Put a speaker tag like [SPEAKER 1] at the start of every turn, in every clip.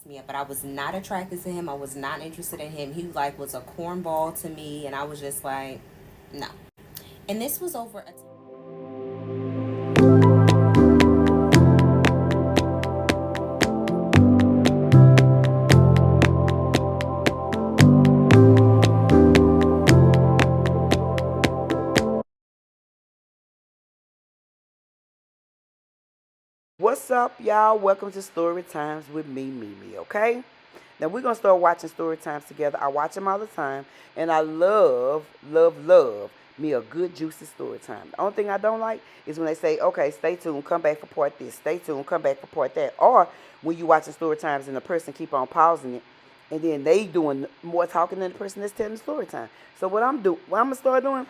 [SPEAKER 1] me up, but I was not attracted to him. I was not interested in him. He like was a cornball to me, and I was just like, no. And this was over a
[SPEAKER 2] What's up, y'all? Welcome to Story Times with me, Mimi, okay? Now, we're going to start watching Story Times together. I watch them all the time, and I love me a good, juicy story time. The only thing I don't like is when they say, okay, stay tuned, come back for part this, stay tuned, come back for part that. Or when you watching Story Times and the person keep on pausing it, and then they doing more talking than the person that's telling the story time. So what I'm going to start doing,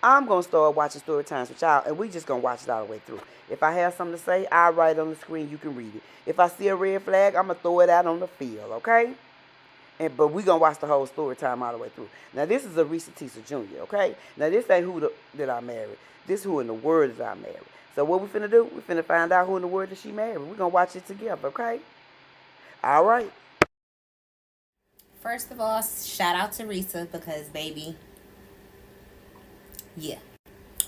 [SPEAKER 2] I'm gonna start watching story times with y'all, and we just gonna watch it all the way through. If I have something to say, I'll write it on the screen. You can read it. If I see a red flag, I'm gonna throw it out on the field, okay? But we gonna watch the whole story time all the way through. Now this is a Reese Tisa Jr., okay? Now this ain't that I married. This who in the word that I married. So what we finna do? We finna find out who in the word that she married. We gonna watch it together, okay? All right.
[SPEAKER 1] First of all, shout out to Risa because baby, yeah.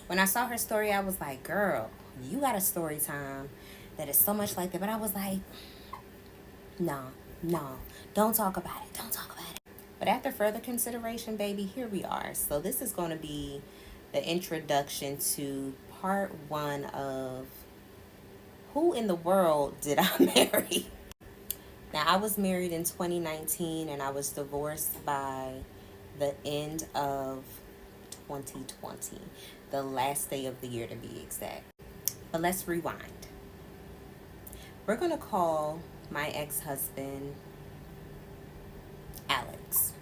[SPEAKER 1] When I saw her story, I was like, girl, you got a story time that is so much like that. But I was like, no, no, don't talk about it. Don't talk about it. But after further consideration, baby, here we are. So this is going to be the introduction to part one of who in the world did I marry? Now, I was married in 2019 and I was divorced by the end of 2020, the last day of the year to be exact. But let's rewind. We're going to call my ex husband Alex.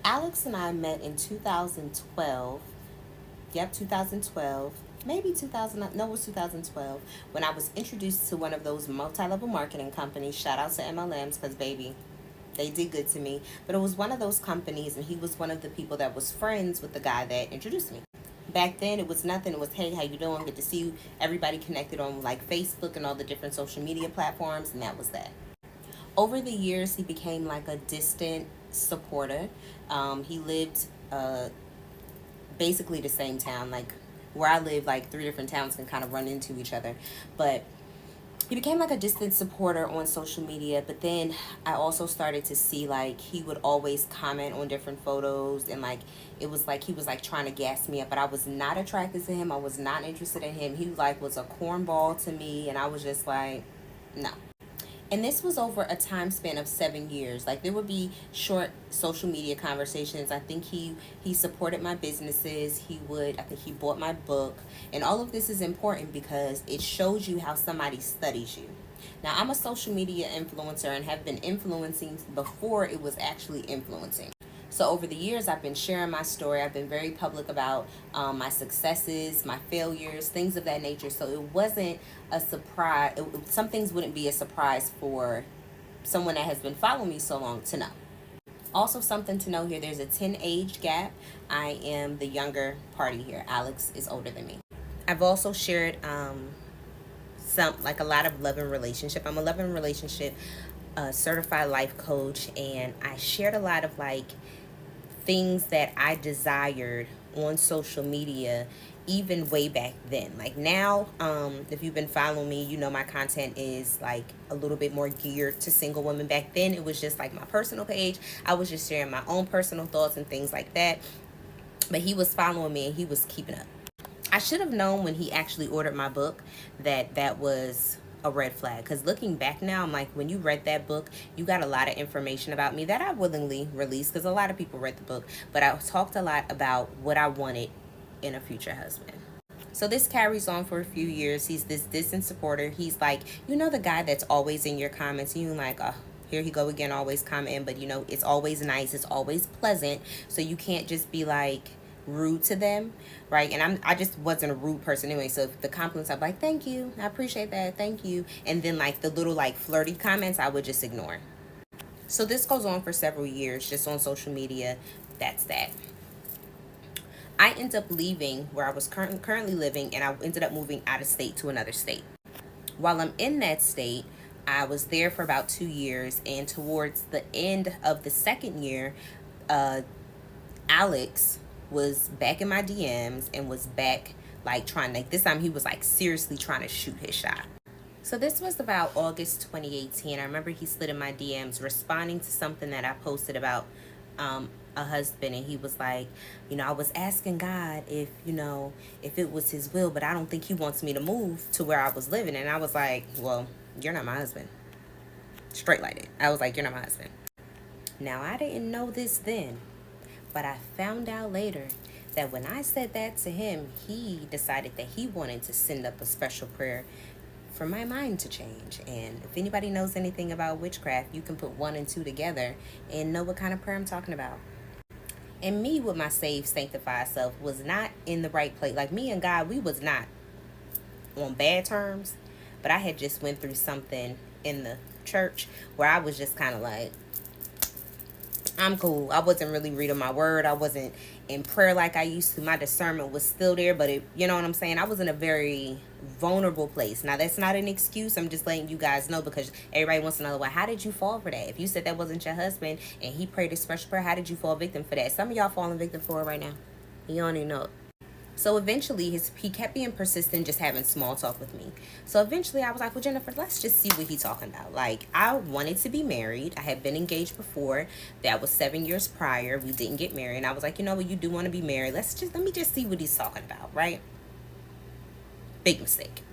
[SPEAKER 1] Alex and I met in 2012. Yep, 2012. Maybe 2000. No, it was 2012 when I was introduced to one of those multi-level marketing companies. Shout out to MLMs because baby, they did good to me. But it was one of those companies, and he was one of the people that was friends with the guy that introduced me. Back then, it was nothing. It was, hey, how you doing? Good to see you. Everybody connected on like Facebook and all the different social media platforms, and that was that. Over the years, he became like a distant supporter. He lived basically the same town, like where I live, like three different towns can kind of run into each other. But he became like a distant supporter on social media. But then I also started to see like he would always comment on different photos, and like it was like he was like trying to gas me up, but I was not attracted to him. I was not interested in him. He like was a cornball to me, and I was just like, no. And this was over a time span of 7 years. Like there would be short social media conversations. I think he supported my businesses. I think he bought my book. And all of this is important because it shows you how somebody studies you. Now, I'm a social media influencer and have been influencing before it was actually influencing. So over the years, I've been sharing my story. I've been very public about my successes, my failures, things of that nature. So it wasn't a surprise. Some things wouldn't be a surprise for someone that has been following me so long to know. Also, something to know here, there's a 10 age gap. I am the younger party here. Alex is older than me. I've also shared some, like a lot of love and relationship. I'm a love and relationship certified life coach, and I shared a lot of like things that I desired on social media even way back then. Like now, if you've been following me, you know my content is like a little bit more geared to single women. Back then it was just like my personal page. I was just sharing my own personal thoughts and things like that. But he was following me and he was keeping up. I should have known when he actually ordered my book that that was a red flag, because looking back now, I'm like, when you read that book, you got a lot of information about me that I willingly released because a lot of people read the book, but I talked a lot about what I wanted in a future husband. So this carries on for a few years. He's this distant supporter. He's like, you know, the guy that's always in your comments, and you're like, oh, here he go again, always commenting, but you know, it's always nice, it's always pleasant, so you can't just be like rude to them, right? And I just wasn't a rude person anyway, so if the compliments, I'm like, thank you, I appreciate that, thank you, and then like the little like flirty comments I would just ignore. So this goes on for several years just on social media. That's that. I ended up leaving where I was currently living, and I ended up moving out of state to another state. While I'm in that state, I was there for about 2 years, and towards the end of the second year, uh, Alex was back in my DMs and was back like trying, like this time he was like seriously trying to shoot his shot. So this was about August 2018. I remember he slid in my DMs responding to something that I posted about a husband, and he was like, I was asking God if, if it was his will, but I don't think he wants me to move to where I was living. And I was like, well, you're not my husband. Straight like it. I was like, you're not my husband. Now, I didn't know this then, but I found out later that when I said that to him, he decided that he wanted to send up a special prayer for my mind to change. And if anybody knows anything about witchcraft, you can put one and two together and know what kind of prayer I'm talking about. And me with my saved, sanctified self was not in the right place. Like me and God, we was not on bad terms, but I had just went through something in the church where I was just kind of like, I'm cool. I wasn't really reading my word. I wasn't in prayer like I used to. My discernment was still there, but it, you know what I'm saying? I was in a very vulnerable place. Now, that's not an excuse. I'm just letting you guys know, because everybody wants to know, well, how did you fall for that? If you said that wasn't your husband and he prayed a special prayer, how did you fall victim for that? Some of y'all falling victim for it right now. You don't even know it. So eventually, he kept being persistent, just having small talk with me. So eventually, I was like, well, Jennifer, let's just see what he's talking about. Like, I wanted to be married. I had been engaged before. That was 7 years prior. We didn't get married. And I was like, you know what, you do want to be married. Let me just see what he's talking about, right? Big mistake.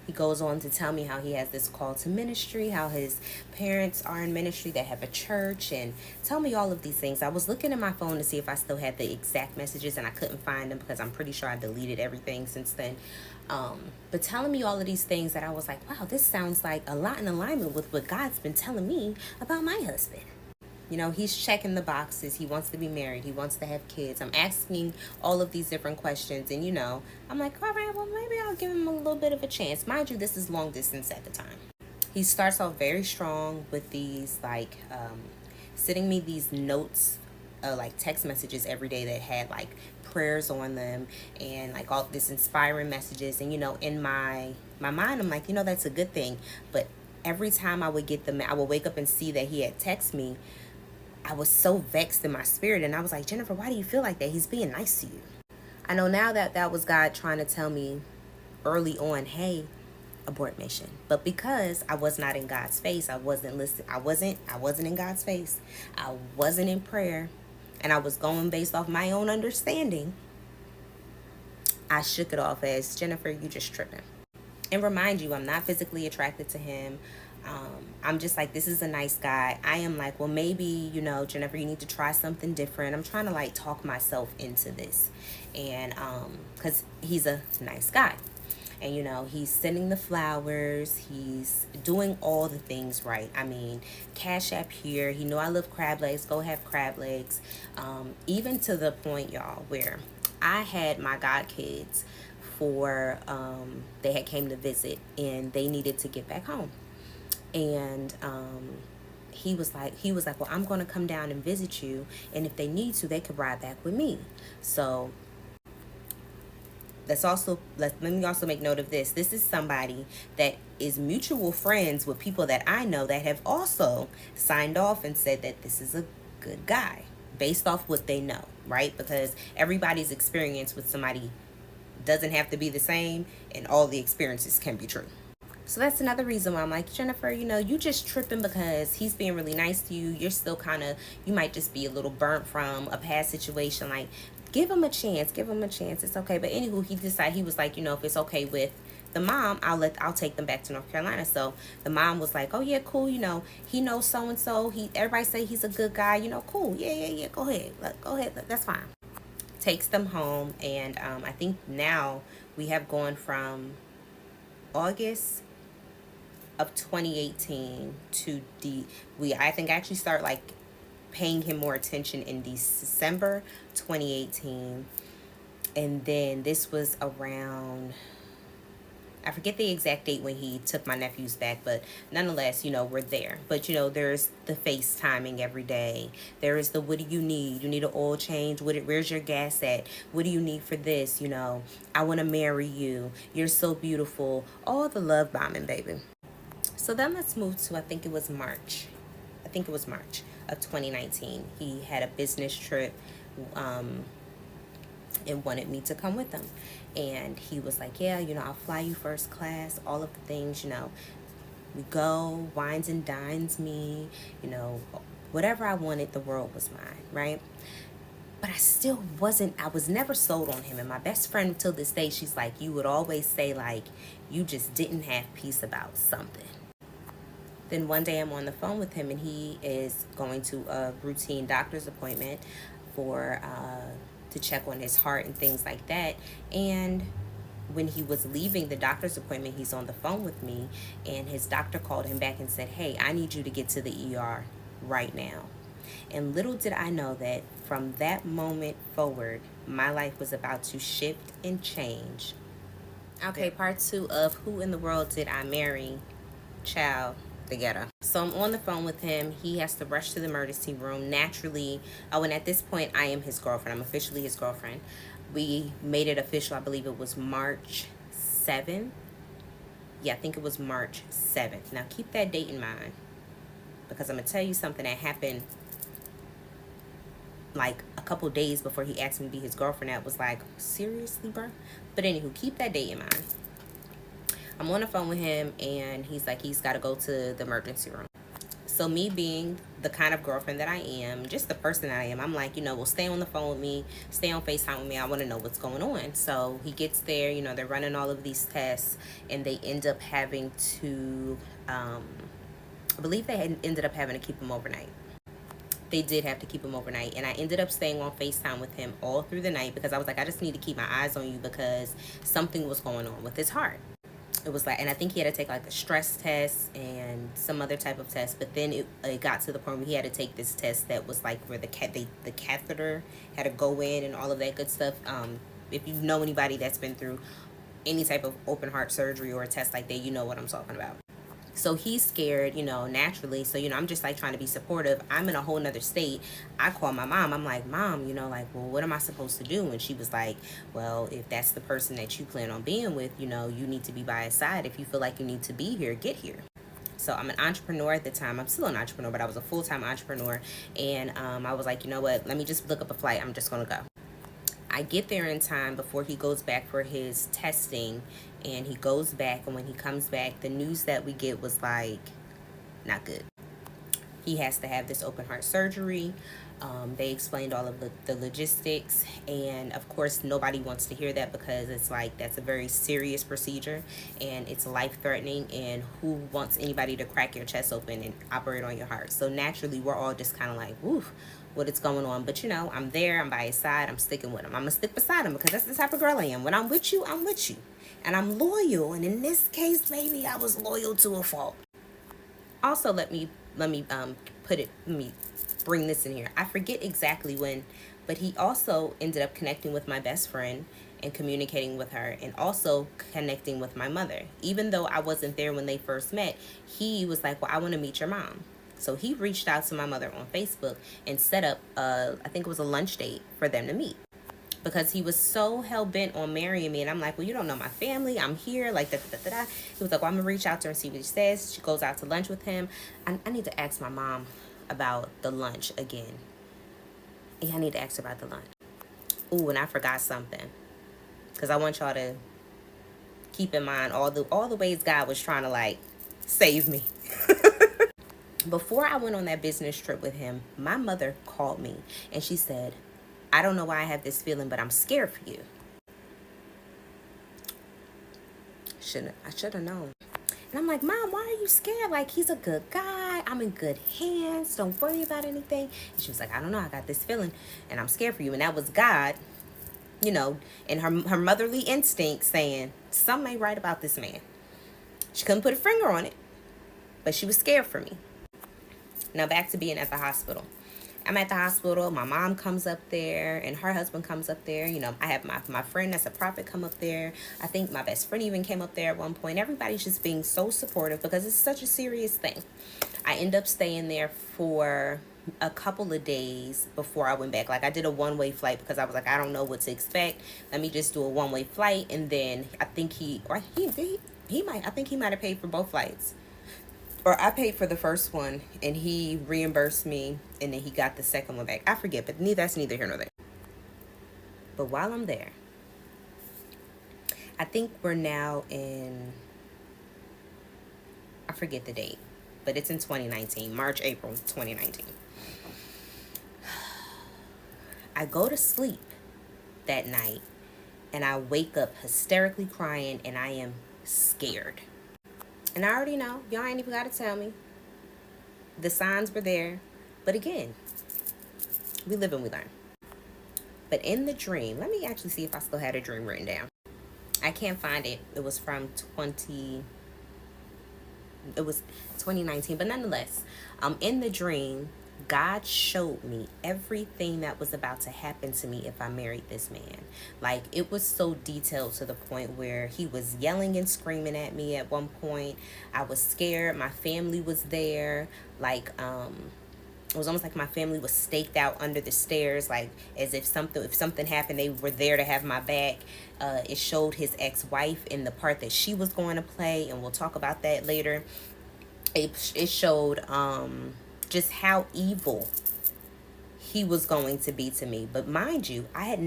[SPEAKER 1] He goes on to tell me how he has this call to ministry, how his parents are in ministry, they have a church, and tell me all of these things. I was looking at my phone to see if I still had the exact messages, and I couldn't find them because I'm pretty sure I deleted everything since then. But telling me all of these things that I was like, wow, this sounds like a lot in alignment with what God's been telling me about my husband. He's checking the boxes. He wants to be married. He wants to have kids. I'm asking all of these different questions. And, I'm like, all right, well, maybe I'll give him a little bit of a chance. Mind you, this is long distance at the time. He starts off very strong with these, like, sending me these notes, like text messages every day that had, like, prayers on them and, like, all this inspiring messages. And, in my mind, I'm like, that's a good thing. But every time I would get them, I would wake up and see that he had texted me. I was so vexed in my spirit, and I was like, Jennifer, why do you feel like that? He's being nice to you. I know now that that was God trying to tell me early on, hey, abort mission. But because I was not in God's face, I wasn't listening. I wasn't in God's face. I wasn't in prayer, and I was going based off my own understanding. I shook it off as, Jennifer, you just tripping. And remind you, I'm not physically attracted to him. I'm just like, this is a nice guy. I am like, well, maybe, Jennifer, you need to try something different. I'm trying to like talk myself into this. And because he's a nice guy. And, he's sending the flowers. He's doing all the things right. I mean, CashApp here. He know I love crab legs. Go have crab legs. Even to the point, y'all, where I had my god kids for, they had came to visit and they needed to get back home. And he was like, well, I'm going to come down and visit you, and if they need to, they could ride back with me. So let me also make note of this. This is somebody that is mutual friends with people that I know that have also signed off and said that this is a good guy based off what they know, right? Because everybody's experience with somebody doesn't have to be the same, and all the experiences can be true. So that's another reason why I'm like, Jennifer, you just tripping because he's being really nice to you. You're still you might just be a little burnt from a past situation. Like, give him a chance. It's okay. But anywho, he was like, if it's okay with the mom, I'll take them back to North Carolina. So the mom was like, oh yeah, cool. He knows so-and-so. Everybody say he's a good guy, cool. Yeah. Go ahead. That's fine. Takes them home. And I think now we have gone from August of 2018 to I think I actually start like paying him more attention in December 2018, and then this was around, I forget the exact date when he took my nephews back, but nonetheless, we're there. But, there's the FaceTiming every day. There is the, what do you need? You need an oil change? Where's your gas at? What do you need for this? I want to marry you. You're so beautiful. All the love bombing, baby. So then let's move to, I think it was March. I think it was March of 2019. He had a business trip um, and wanted me to come with him. And he was like, yeah, I'll fly you first class, all of the things, we go, wines and dines me, whatever I wanted, the world was mine, right? But I was never sold on him. And my best friend till this day, she's like, you would always say, like, you just didn't have peace about something. Then one day I'm on the phone with him and he is going to a routine doctor's appointment for to check on his heart and things like that. And when he was leaving the doctor's appointment, he's on the phone with me, and his doctor called him back and said, hey, I need you to get to the ER right now. And little did I know that from that moment forward, my life was about to shift and change. Okay, part 2 of Who in the World Did I Marry? Child, the ghetto. So I'm on the phone with him. He has to rush to the emergency room. Naturally, and at this point, I am his girlfriend. I'm officially his girlfriend. We made it official, I believe it was March 7th. Yeah, I think it was March 7th. Now, keep that date in mind, because I'm going to tell you something that happened like a couple days before he asked me to be his girlfriend. That was like, seriously, bro? But anywho, keep that date in mind. I'm on the phone with him, and he's like, he's got to go to the emergency room. So me being the kind of girlfriend that I am, just the person that I am, I'm like, well, stay on the phone with me, stay on FaceTime with me. I want to know what's going on. So he gets there, they're running all of these tests, and they end up having to, I believe they had ended up having to keep him overnight. They did have to keep him overnight, and I ended up staying on FaceTime with him all through the night because I was like, I just need to keep my eyes on you because something was going on with his heart. It was like, and I think he had to take like a stress test and some other type of test, but then it got to the point where he had to take this test that was like where the catheter had to go in and all of that good stuff. If you know anybody that's been through any type of open heart surgery or a test like that, you know what I'm talking about. So he's scared, naturally. So, I'm just like trying to be supportive. I'm in a whole nother state. I call my mom. I'm like, Mom, like, well, what am I supposed to do? And she was like, well, if that's the person that you plan on being with, you need to be by his side. If you feel like you need to be here, get here. So I'm an entrepreneur at the time. I'm still an entrepreneur, but I was a full-time entrepreneur. And I was like, you know what? Let me just look up a flight. I'm just going to go. I get there in time before he goes back for his testing, and he goes back, and when he comes back, the news that we get was like, not good. He has to have this open heart surgery. They explained all of the logistics, and of course nobody wants to hear that because it's like that's a very serious procedure and it's life-threatening, and who wants anybody to crack your chest open and operate on your heart? So naturally we're all just kind of like, woof, what is going on? But I'm there, I'm by his side, I'm sticking with him. I'm gonna stick beside him because that's the type of girl I am. When I'm with you, I'm with you, and I'm loyal. And in this case, maybe I was loyal to a fault. Also, let me bring this in here. I forget exactly when, but he also ended up connecting with my best friend and communicating with her, and also connecting with my mother. Even though I wasn't there when they first met, he was like, well, I want to meet your mom. So he reached out to my mother on Facebook and set up, I think it was a lunch date for them to meet, because he was so hell-bent on marrying me. And I'm like, well, you don't know my family. I'm here, like, da-da-da-da. He was like, well, I'm going to reach out to her and see what he says. She goes out to lunch with him. I need to ask my mom about the lunch again. Yeah, I need to ask her about the lunch. Ooh, and I forgot something, because I want y'all to keep in mind all the ways God was trying to, like, save me. Before I went on that business trip with him, my mother called me, and she said, I don't know why I have this feeling, but I'm scared for you. I should have known. And I'm like, Mom, why are you scared? Like, he's a good guy. I'm in good hands. Don't worry about anything. And she was like, I don't know. I got this feeling, and I'm scared for you. And that was God, and her motherly instinct saying, something ain't right about this man. She couldn't put a finger on it, but she was scared for me. Now back to being at the hospital. I'm at the hospital. My mom comes up there, and her husband comes up there. I have my friend that's a prophet come up there. I think my best friend even came up there at one point. Everybody's just being so supportive because it's such a serious thing. I end up staying there for a couple of days before I went back. Like, I did a one-way flight because I was like, I don't know what to expect. Let me just do a one-way flight. And then I think he might have paid for both flights. or I paid for the first one and he reimbursed me and then he got the second one back. I forget, but that's neither here nor there. But while I'm there, I think we're now in, I forget the date, but it's in 2019, March, April 2019. I go to sleep that night and I wake up hysterically crying and I am scared. And I already know, y'all ain't even got to tell me. The signs were there. But again, we live and we learn. But in the dream, let me actually see if I still had a dream written down. I can't find it. It was from 2019, but nonetheless, in the dream, God showed me everything that was about to happen to me if I married this man. Like, it was so detailed to the point where he was yelling and screaming at me at one point. I was scared. My family was there. Like, it was almost like my family was staked out under the stairs, like as if something happened, they were there to have my back. It showed his ex-wife in the part that she was going to play, and we'll talk about that later. It showed just how evil he was going to be to me. But mind you, I've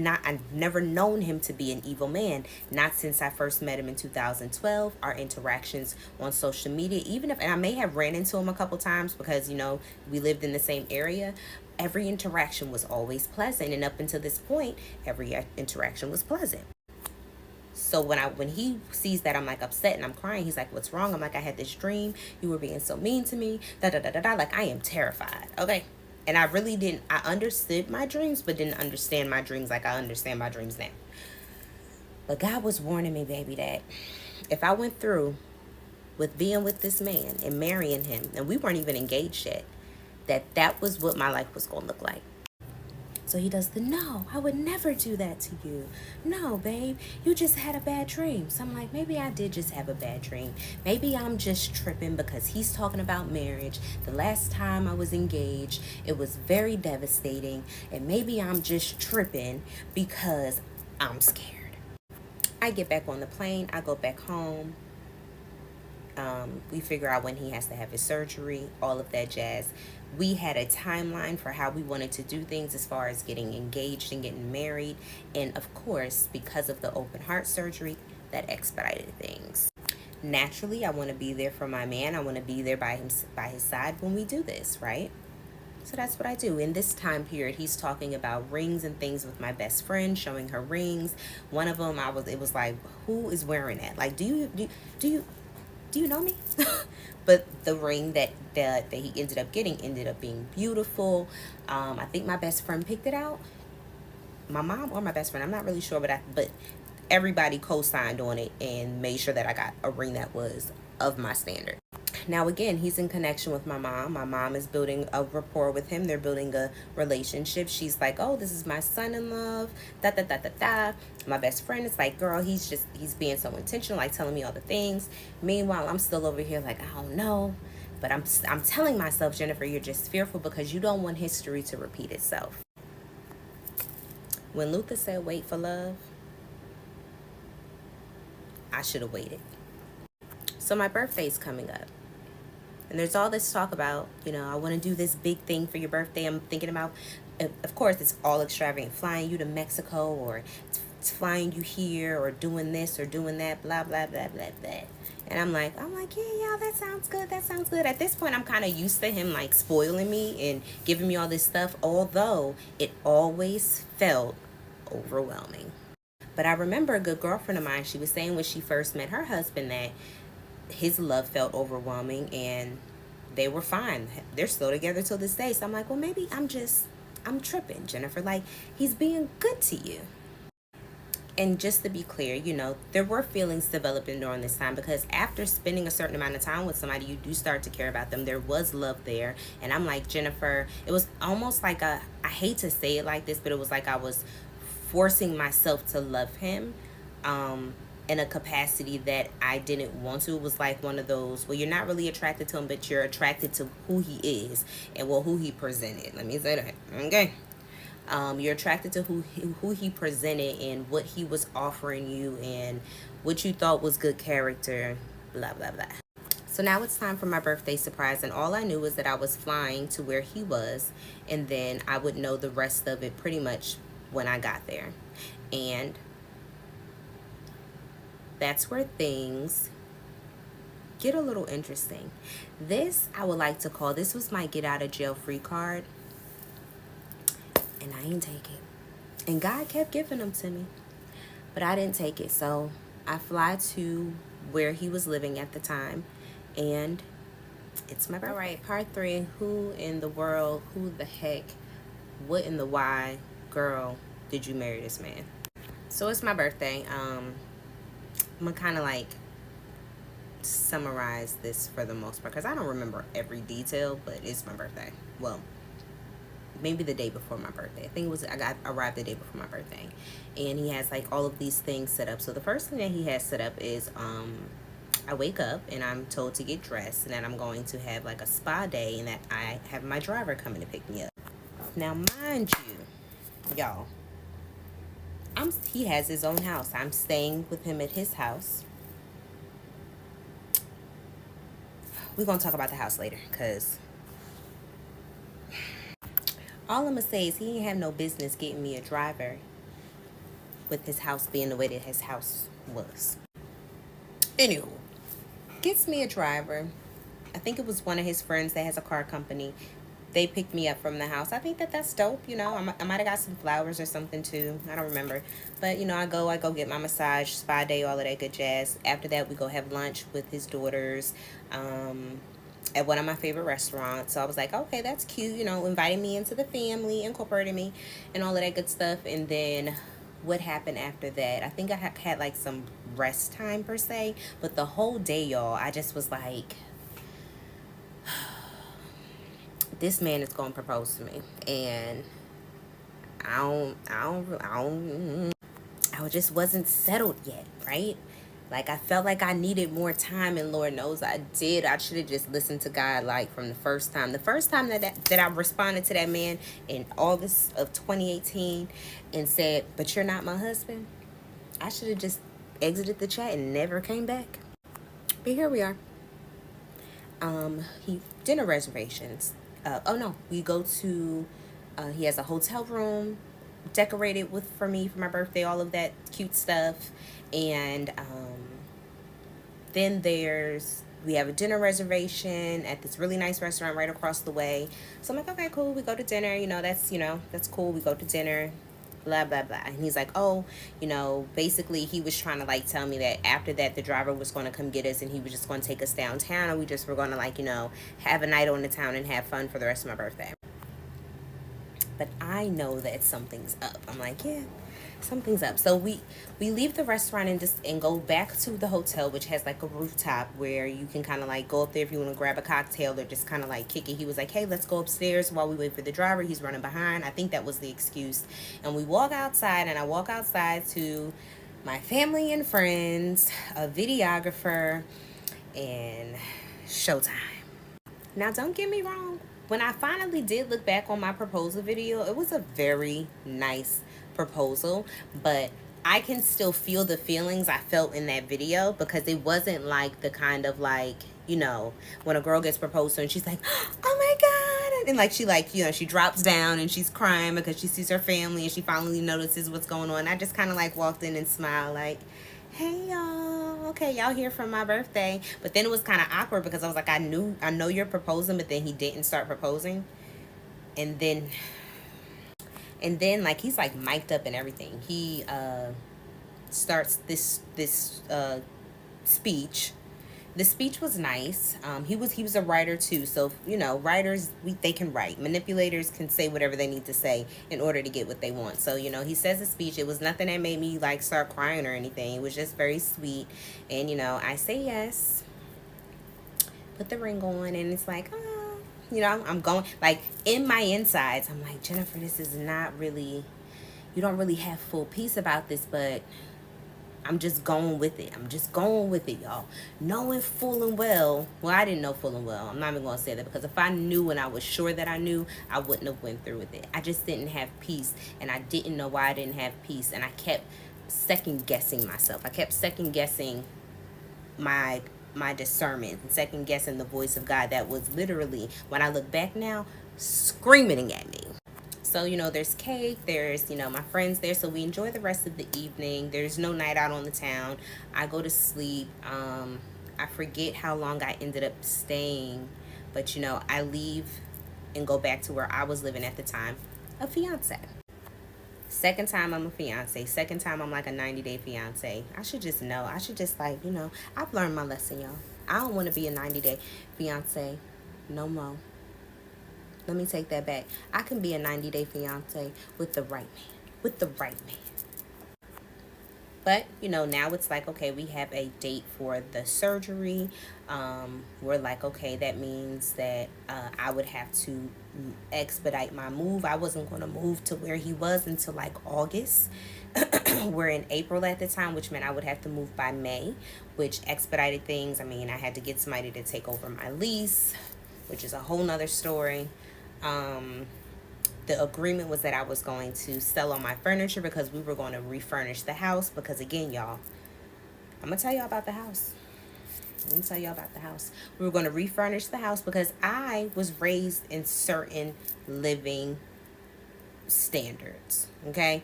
[SPEAKER 1] never known him to be an evil man. Not since I first met him in 2012. Our interactions on social media, even if, and I may have ran into him a couple times because, we lived in the same area. Every interaction was always pleasant. And up until this point, every interaction was pleasant. So when he sees that I'm like upset and I'm crying, he's like, "What's wrong?" I'm like, "I had this dream. You were being so mean to me. Da da da da da." Like, I am terrified. Okay. And I really didn't, I understood my dreams, but didn't understand my dreams like I understand my dreams now. But God was warning me, baby, that if I went through with being with this man and marrying him, and we weren't even engaged yet, that was what my life was going to look like. So he does no, I would never do that to you. No, babe, you just had a bad dream. So I'm like, maybe I did just have a bad dream. Maybe I'm just tripping because he's talking about marriage. The last time I was engaged, it was very devastating. And maybe I'm just tripping because I'm scared. I get back on the plane. I go back home. We figure out when he has to have his surgery, all of that jazz. We had a timeline for how we wanted to do things as far as getting engaged and getting married. And of course, because of the open heart surgery, that expedited things. Naturally, I want to be there for my man. I want to be there by his side when we do this, right? So that's what I do. In this time period, he's talking about rings and things with my best friend, showing her rings. One of them, it was like, who is wearing that? Like, do you know me? But the ring that he ended up getting ended up being beautiful. I think my best friend picked it out. My mom or my best friend, I'm not really sure, but everybody co-signed on it and made sure that I got a ring that was of my standard. Now, again, he's in connection with my mom. My mom is building a rapport with him. They're building a relationship. She's like, "Oh, this is my son-in-law, da da da da da." My best friend is like, "Girl, he's being so intentional, like telling me all the things." Meanwhile, I'm still over here like, I don't know. But I'm telling myself, Jennifer, you're just fearful because you don't want history to repeat itself. When Luther said, "Wait for love," I should have waited. So my birthday's coming up. And there's all this talk about, I want to do this big thing for your birthday. I'm thinking about, of course, it's all extravagant. Flying you to Mexico, or it's flying you here, or doing this or doing that, blah, blah, blah, blah, blah. And I'm like, yeah, that sounds good. That sounds good. At this point, I'm kind of used to him like spoiling me and giving me all this stuff, although it always felt overwhelming. But I remember a good girlfriend of mine, she was saying when she first met her husband that his love felt overwhelming and they were fine. They're still together till this day. So I'm like, well, maybe I'm tripping, Jennifer. Like, he's being good to you. And just to be clear, there were feelings developing during this time because after spending a certain amount of time with somebody, you do start to care about them. There was love there. And I'm like, Jennifer, it was almost like I hate to say it like this, but it was like I was forcing myself to love him. In a capacity that I didn't want to. It was like one of those, well, you're not really attracted to him, but you're attracted to who he is and who he presented. Let me say that. Okay. You're attracted to who he presented and what he was offering you and what you thought was good character, blah, blah, blah. So now it's time for my birthday surprise, and all I knew was that I was flying to where he was, and then I would know the rest of it pretty much when I got there. And that's where things get a little interesting. This I would like to call, this was my get out of jail free card, and I didn't take it. And God kept giving them to me, but I didn't take it. So I fly to where he was living at the time, and it's my birthday. All right, part 3. Who in the world, who the heck, what in the why, girl, did you marry this man? So it's my birthday. I'm gonna kind of like summarize this for the most part because I don't remember every detail, but it's my birthday. Well, maybe the day before my birthday. I think it was, arrived the day before my birthday, and he has like all of these things set up. So the first thing that he has set up is I wake up and I'm told to get dressed and that I'm going to have like a spa day and that I have my driver coming to pick me up. Now, mind you, y'all, he has his own house. I'm staying with him at his house. We're going to talk about the house later because all I'm going to say is he ain't have no business getting me a driver with his house being the way that his house was. Anywho, gets me a driver. I think it was one of his friends that has a car company. They picked me up from the house. I think that that's dope, you know. I might have got some flowers or something too. I don't remember. But, you know, I go get my massage, spa day, all of that good jazz. After that, we go have lunch with his daughters at one of my favorite restaurants. So I was like, okay, that's cute, you know, inviting me into the family, incorporating me, and all of that good stuff. And then what happened after that? I think I had like some rest time per se. But the whole day, y'all, I just was like, this man is gonna propose to me, and I just wasn't settled yet, right? Like, I felt like I needed more time, and Lord knows I did. I should have just listened to God, like, from the first time. The first time that I responded to that man in August of 2018 and said, but you're not my husband, I should have just exited the chat and never came back. But here we are. Dinner reservations. We go to, he has a hotel room decorated for me for my birthday, all of that cute stuff. And then we have a dinner reservation at this really nice restaurant right across the way. So I'm like, okay, cool. We go to dinner. That's cool. We go to dinner, blah, blah, blah. And he's like, oh, basically he was trying to like tell me that after that, the driver was going to come get us and he was just going to take us downtown, and we just were going to like, have a night on the town and have fun for the rest of my birthday. But I know that something's up. I'm like, yeah, something's up. So we leave the restaurant and go back to the hotel, which has like a rooftop where you can kind of like go up there if you want to grab a cocktail or just kind of like kick it. He was like, hey, let's go upstairs while we wait for the driver. He's running behind. I think that was the excuse. And we walk outside, and I walk outside to my family and friends, a videographer, and showtime. Now, don't get me wrong. When I finally did look back on my proposal video, it was a very nice proposal, but I can still feel the feelings I felt in that video because it wasn't like the kind of like, when a girl gets proposed to and she's like, oh my God. And like, she drops down and she's crying because she sees her family and she finally notices what's going on. I just kind of like walked in and smiled like, hey y'all, okay, y'all here for my birthday. But then it was kind of awkward because I was like, I know you're proposing, but then he didn't start proposing. And then like he's like mic'd up and everything. He starts this speech. The speech was nice. He was a writer too, so writers, they can write. Manipulators can say whatever they need to say in order to get what they want. So he says a speech. It was nothing that made me like start crying or anything. It was just very sweet, and I say yes, put the ring on, and it's like, I'm going like in my insides. I'm like, Jennifer, this is not really. You don't really have full peace about this, but I'm just going with it. I'm just going with it, y'all. Knowing full and well. Well, I didn't know full and well. I'm not even going to say that because if I knew and I was sure that I knew, I wouldn't have went through with it. I just didn't have peace, and I didn't know why I didn't have peace, and I kept second guessing myself. I kept second guessing my my discernment and second guessing the voice of God that was literally, when I look back now, screaming at me. So, there's cake, there's, my friends there. So we enjoy the rest of the evening. There's no night out on the town. I go to sleep. I forget how long I ended up staying, but, I leave and go back to where I was living at the time, a fiance. Second time I'm a fiance. Second time I'm like a 90-day fiance. I should just know. I should just I've learned my lesson, y'all. I don't want to be a 90-day fiance no more. Let me take that back. I can be a 90-day fiance with the right man. With the right man. But, now it's like, okay, we have a date for the surgery. We're like, okay, that means that I would have to expedite my move. I wasn't going to move to where he was until like August. We're in April at the time, which meant I would have to move by May, which expedited things. I mean, I had to get somebody to take over my lease, which is a whole nother story. The agreement was that I was going to sell all my furniture because we were going to refurnish the house. Because again, y'all, I'm going to tell y'all about the house. Let me tell y'all about the house. We were going to refurnish the house because I was raised in certain living standards. Okay.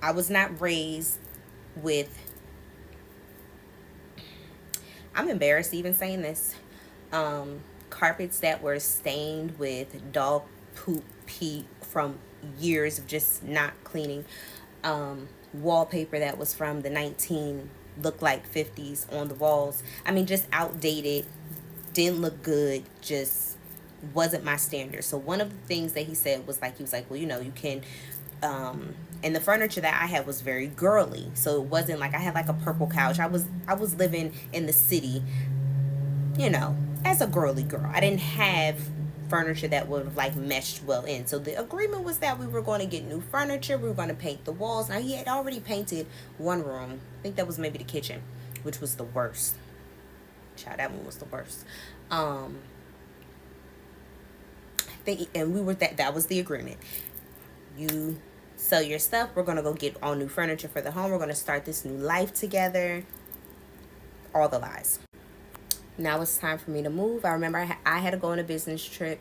[SPEAKER 1] I was not raised with, I'm embarrassed even saying this, carpets that were stained with dog poop, pee from years of just not cleaning, wallpaper that was from the 19 looked like 50s on the walls. I mean, just outdated, didn't look good, just wasn't my standard. So one of the things that he said was like, he was like, well, you can, and the furniture that I had was very girly. So it wasn't like I had like a purple couch. I was living in the city, as a girly girl. I didn't have furniture that would have like meshed well in. So the agreement was that we were going to get new furniture. We were going to paint the walls. Now he had already painted one room. I think that was maybe the kitchen, which was the worst. Child, that one was the worst. I think, and we were that was the agreement. You sell your stuff. We're going to go get all new furniture for the home. We're going to start this new life together. All the lies. Now it's time for me to move. I remember I had to go on a business trip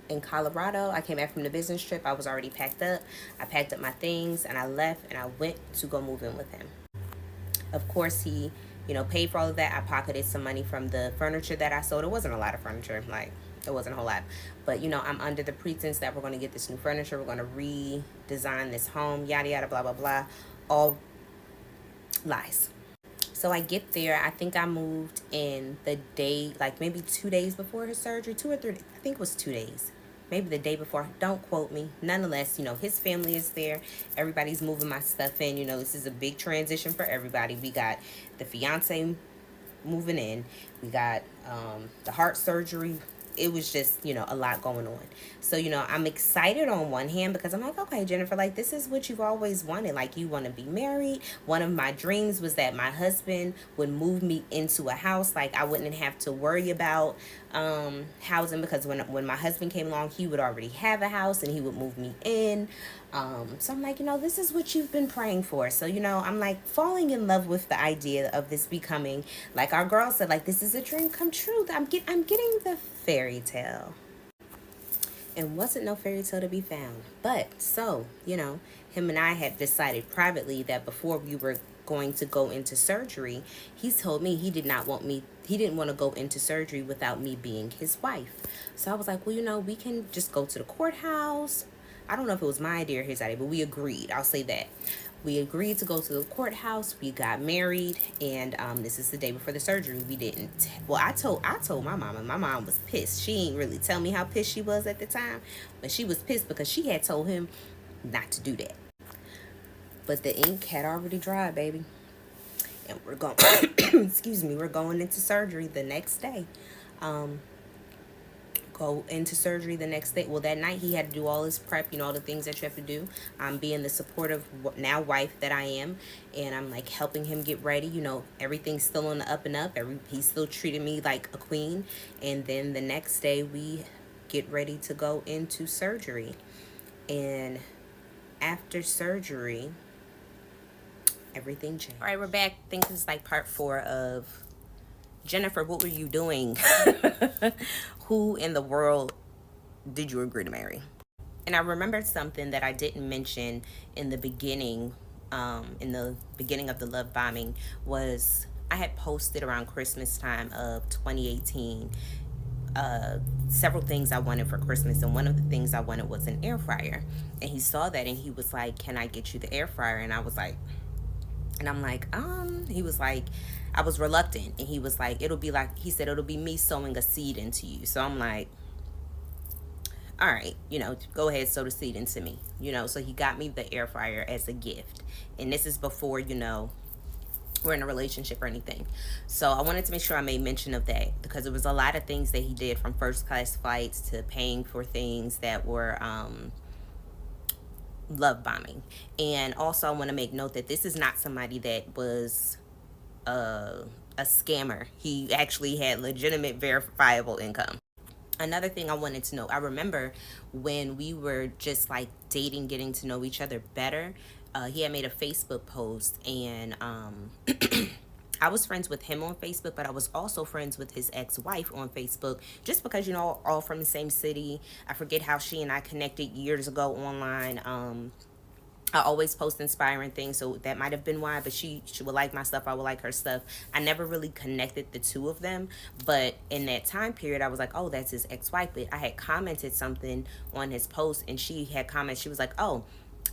[SPEAKER 1] in Colorado. I came back from the business trip. I was already packed up. I packed up my things and I left and I went to go move in with him. Of course, he, paid for all of that. I pocketed some money from the furniture that I sold. It wasn't a lot of furniture. Like, it wasn't a whole lot. But, I'm under the pretense that we're going to get this new furniture. We're going to redesign this home, yada, yada, blah, blah, blah. All lies. So I get there. I think I moved in the day, like maybe 2 days before his surgery, 2 or 3. I think it was 2 days, maybe the day before. Don't quote me. Nonetheless, his family is there. Everybody's moving my stuff in. This is a big transition for everybody. We got the fiance moving in. We got the heart surgery. It was just, a lot going on. So, I'm excited on one hand because I'm like, okay, Jennifer, like, this is what you've always wanted. Like, you want to be married. One of my dreams was that my husband would move me into a house. Like, I wouldn't have to worry about housing because when my husband came along, he would already have a house and he would move me in. So I'm like, this is what you've been praying for. So, I'm like falling in love with the idea of this becoming, like our girl said, like, this is a dream come true. I'm getting the fairy tale. And wasn't no fairy tale to be found. But so, him and I had decided privately that before we were going to go into surgery, he told me he didn't want to go into surgery without me being his wife. So I was like, well, we can just go to the courthouse. I don't know if it was my idea or his idea, but we agreed. I'll say that. We agreed to go to the courthouse. We got married, and this is the day before the surgery. We didn't. Well, I told my mama. My mom was pissed. She ain't really tell me how pissed she was at the time, but she was pissed because she had told him not to do that. But the ink had already dried, baby, and we're going. Excuse me. We're going into surgery the next day. Go into surgery the next day. Well, that night he had to do all his prep, all the things that you have to do. I'm being the supportive now wife that I am, and I'm like helping him get ready. Everything's still on the up and up. He's still treating me like a queen. And then the next day we get ready to go into surgery. And after surgery, everything changed. All right, we're back. I think this is like part 4 of Jennifer, what were you doing? Who in the world did you agree to marry? And I remembered something that I didn't mention in the beginning, in the beginning of the love bombing, was I had posted around Christmas time of 2018 several things I wanted for Christmas, and one of the things I wanted was an air fryer. And he saw that and he was like, "Can I get you the air fryer?" And I was like, and I'm like, he was like, I was reluctant, and he was like, "It'll be like," he said, "it'll be me sowing a seed into you." So I'm like, all right, go ahead, sow the seed into me, So he got me the air fryer as a gift. And this is before, we're in a relationship or anything. So I wanted to make sure I made mention of that, because it was a lot of things that he did, from first class flights to paying for things that were love bombing. And also I want to make note that this is not somebody that was a scammer. He actually had legitimate verifiable income. Another thing I wanted to know, I remember when we were just like dating, getting to know each other better, he had made a Facebook post, and I was friends with him on Facebook, but I was also friends with his ex-wife on Facebook, just because, all from the same city. I forget how she and I connected years ago online. I always post inspiring things, so that might have been why. But she would like my stuff, I would like her stuff. I never really connected the two of them, but in that time period, I was like, oh, that's his ex-wife. But I had commented something on his post, and she had commented. She was like, oh,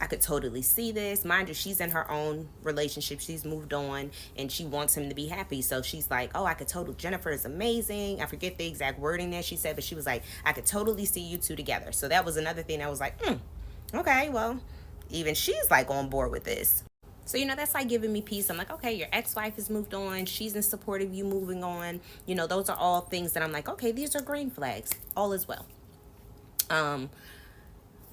[SPEAKER 1] I could totally see this. Mind you, she's in her own relationship. She's moved on, and she wants him to be happy. So she's like, oh, I could totally, Jennifer is amazing. I forget the exact wording that she said, but she was like, I could totally see you two together. So that was another thing I was like, okay, well, even she's like on board with this. So, that's like giving me peace. I'm like, okay, your ex-wife has moved on. She's in support of you moving on. Those are all things that I'm like, okay, these are green flags. All is well.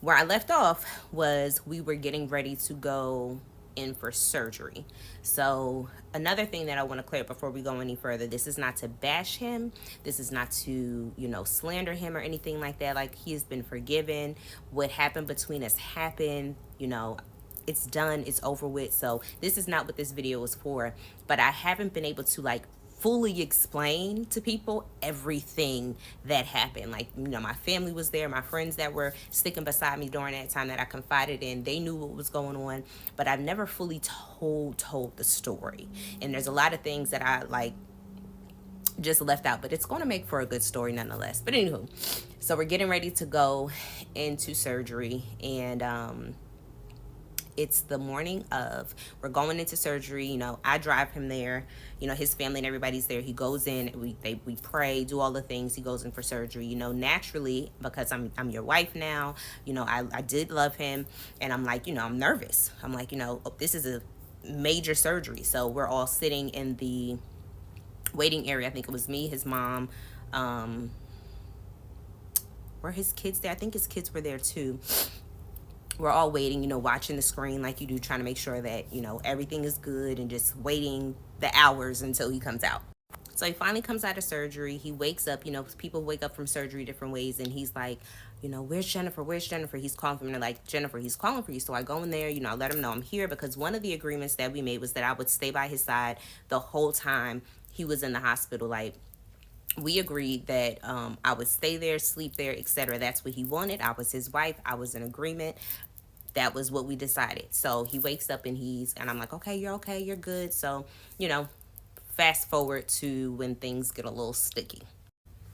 [SPEAKER 1] Where I left off was we were getting ready to go in for surgery. So another thing that I want to clear up before we go any further, this is not to bash him. This is not to, slander him or anything like that. Like, he has been forgiven. What happened between us happened, it's done, it's over with. So this is not what this video was for, but I haven't been able to fully explain to people everything that happened. Like, my family was there, my friends that were sticking beside me during that time that I confided in, they knew what was going on, but I've never fully told the story. And there's a lot of things that I just left out, but it's going to make for a good story nonetheless. But anywho, so we're getting ready to go into surgery, and it's the morning of, we're going into surgery. I drive him there. His family and everybody's there. He goes in, we pray, do all the things. He goes in for surgery. Naturally, because I'm your wife now, I did love him, and I'm like, I'm nervous. I'm like, this is a major surgery. So we're all sitting in the waiting area. I think it was me, his mom, were his kids there? I think his kids were there too. We're all waiting, watching the screen like you do, trying to make sure that, everything is good, and just waiting the hours until he comes out. So he finally comes out of surgery. He wakes up, people wake up from surgery different ways, and he's like, where's Jennifer? Where's Jennifer? He's calling for me. And they're like, Jennifer, he's calling for you. So I go in there, I let him know I'm here, because one of the agreements that we made was that I would stay by his side the whole time he was in the hospital. Like, we agreed that I would stay there, sleep there, etc. That's what he wanted. I was his wife. I was in agreement. That was what we decided. So he wakes up, and I'm like, okay, you're good. So, fast forward to when things get a little sticky.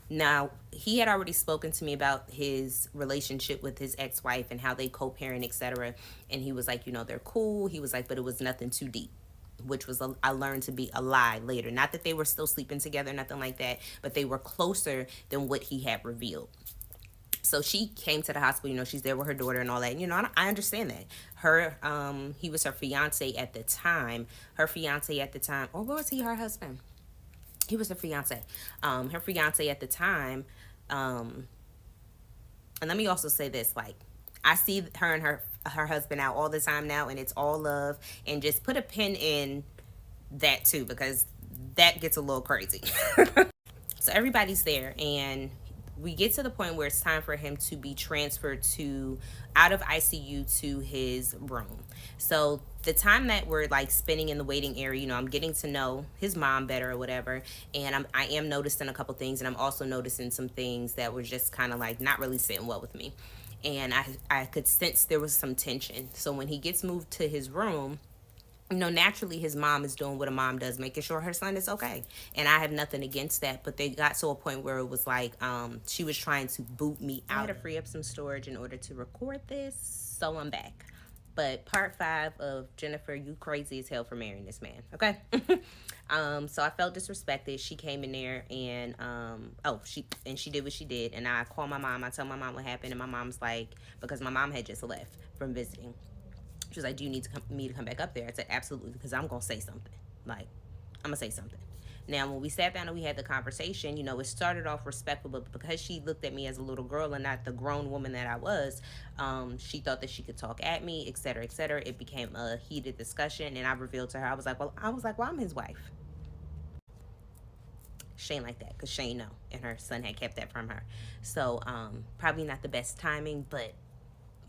[SPEAKER 1] Now, he had already spoken to me about his relationship with his ex-wife and how they co-parent, etc. And he was like, they're cool. He was like, but it was nothing too deep, which was, I learned to be a lie later. Not that they were still sleeping together, nothing like that, but they were closer than what he had revealed. So she came to the hospital, she's there with her daughter and all that. I understand that. He was her fiance at the time. Or was he her husband? He was her fiance. Her fiance at the time. And let me also say this, I see her and her husband out all the time now, and it's all love. And just put a pin in that too, because that gets a little crazy. So everybody's there, and we get to the point where it's time for him to be transferred to out of ICU to his room. So the time that we're like spending in the waiting area, I'm getting to know his mom better or whatever, and I am noticing a couple things, and I'm also noticing some things that were just kind of like not really sitting well with me, and I could sense there was some tension. So when he gets moved to his room, naturally his mom is doing what a mom does, making sure her son is okay. And I have nothing against that. But they got to a point where it was like she was trying to boot me out. I had to free up some storage in order to record this. So I'm back. But part 5 of Jennifer, you crazy as hell for marrying this man. Okay. So I felt disrespected. She came in there and she did what she did. And I called my mom. I told my mom what happened. And my mom's like, because my mom had just left from visiting, she was like, do you need me to come back up there? I said, absolutely, because I'm going to say something. Like, I'm going to say something. Now, when we sat down and we had the conversation, it started off respectful, but because she looked at me as a little girl and not the grown woman that I was, she thought that she could talk at me, et cetera, et cetera. It became a heated discussion, and I revealed to her, I was like, well, I'm his wife. Shane like that, because Shane know, and her son had kept that from her. So, probably not the best timing, but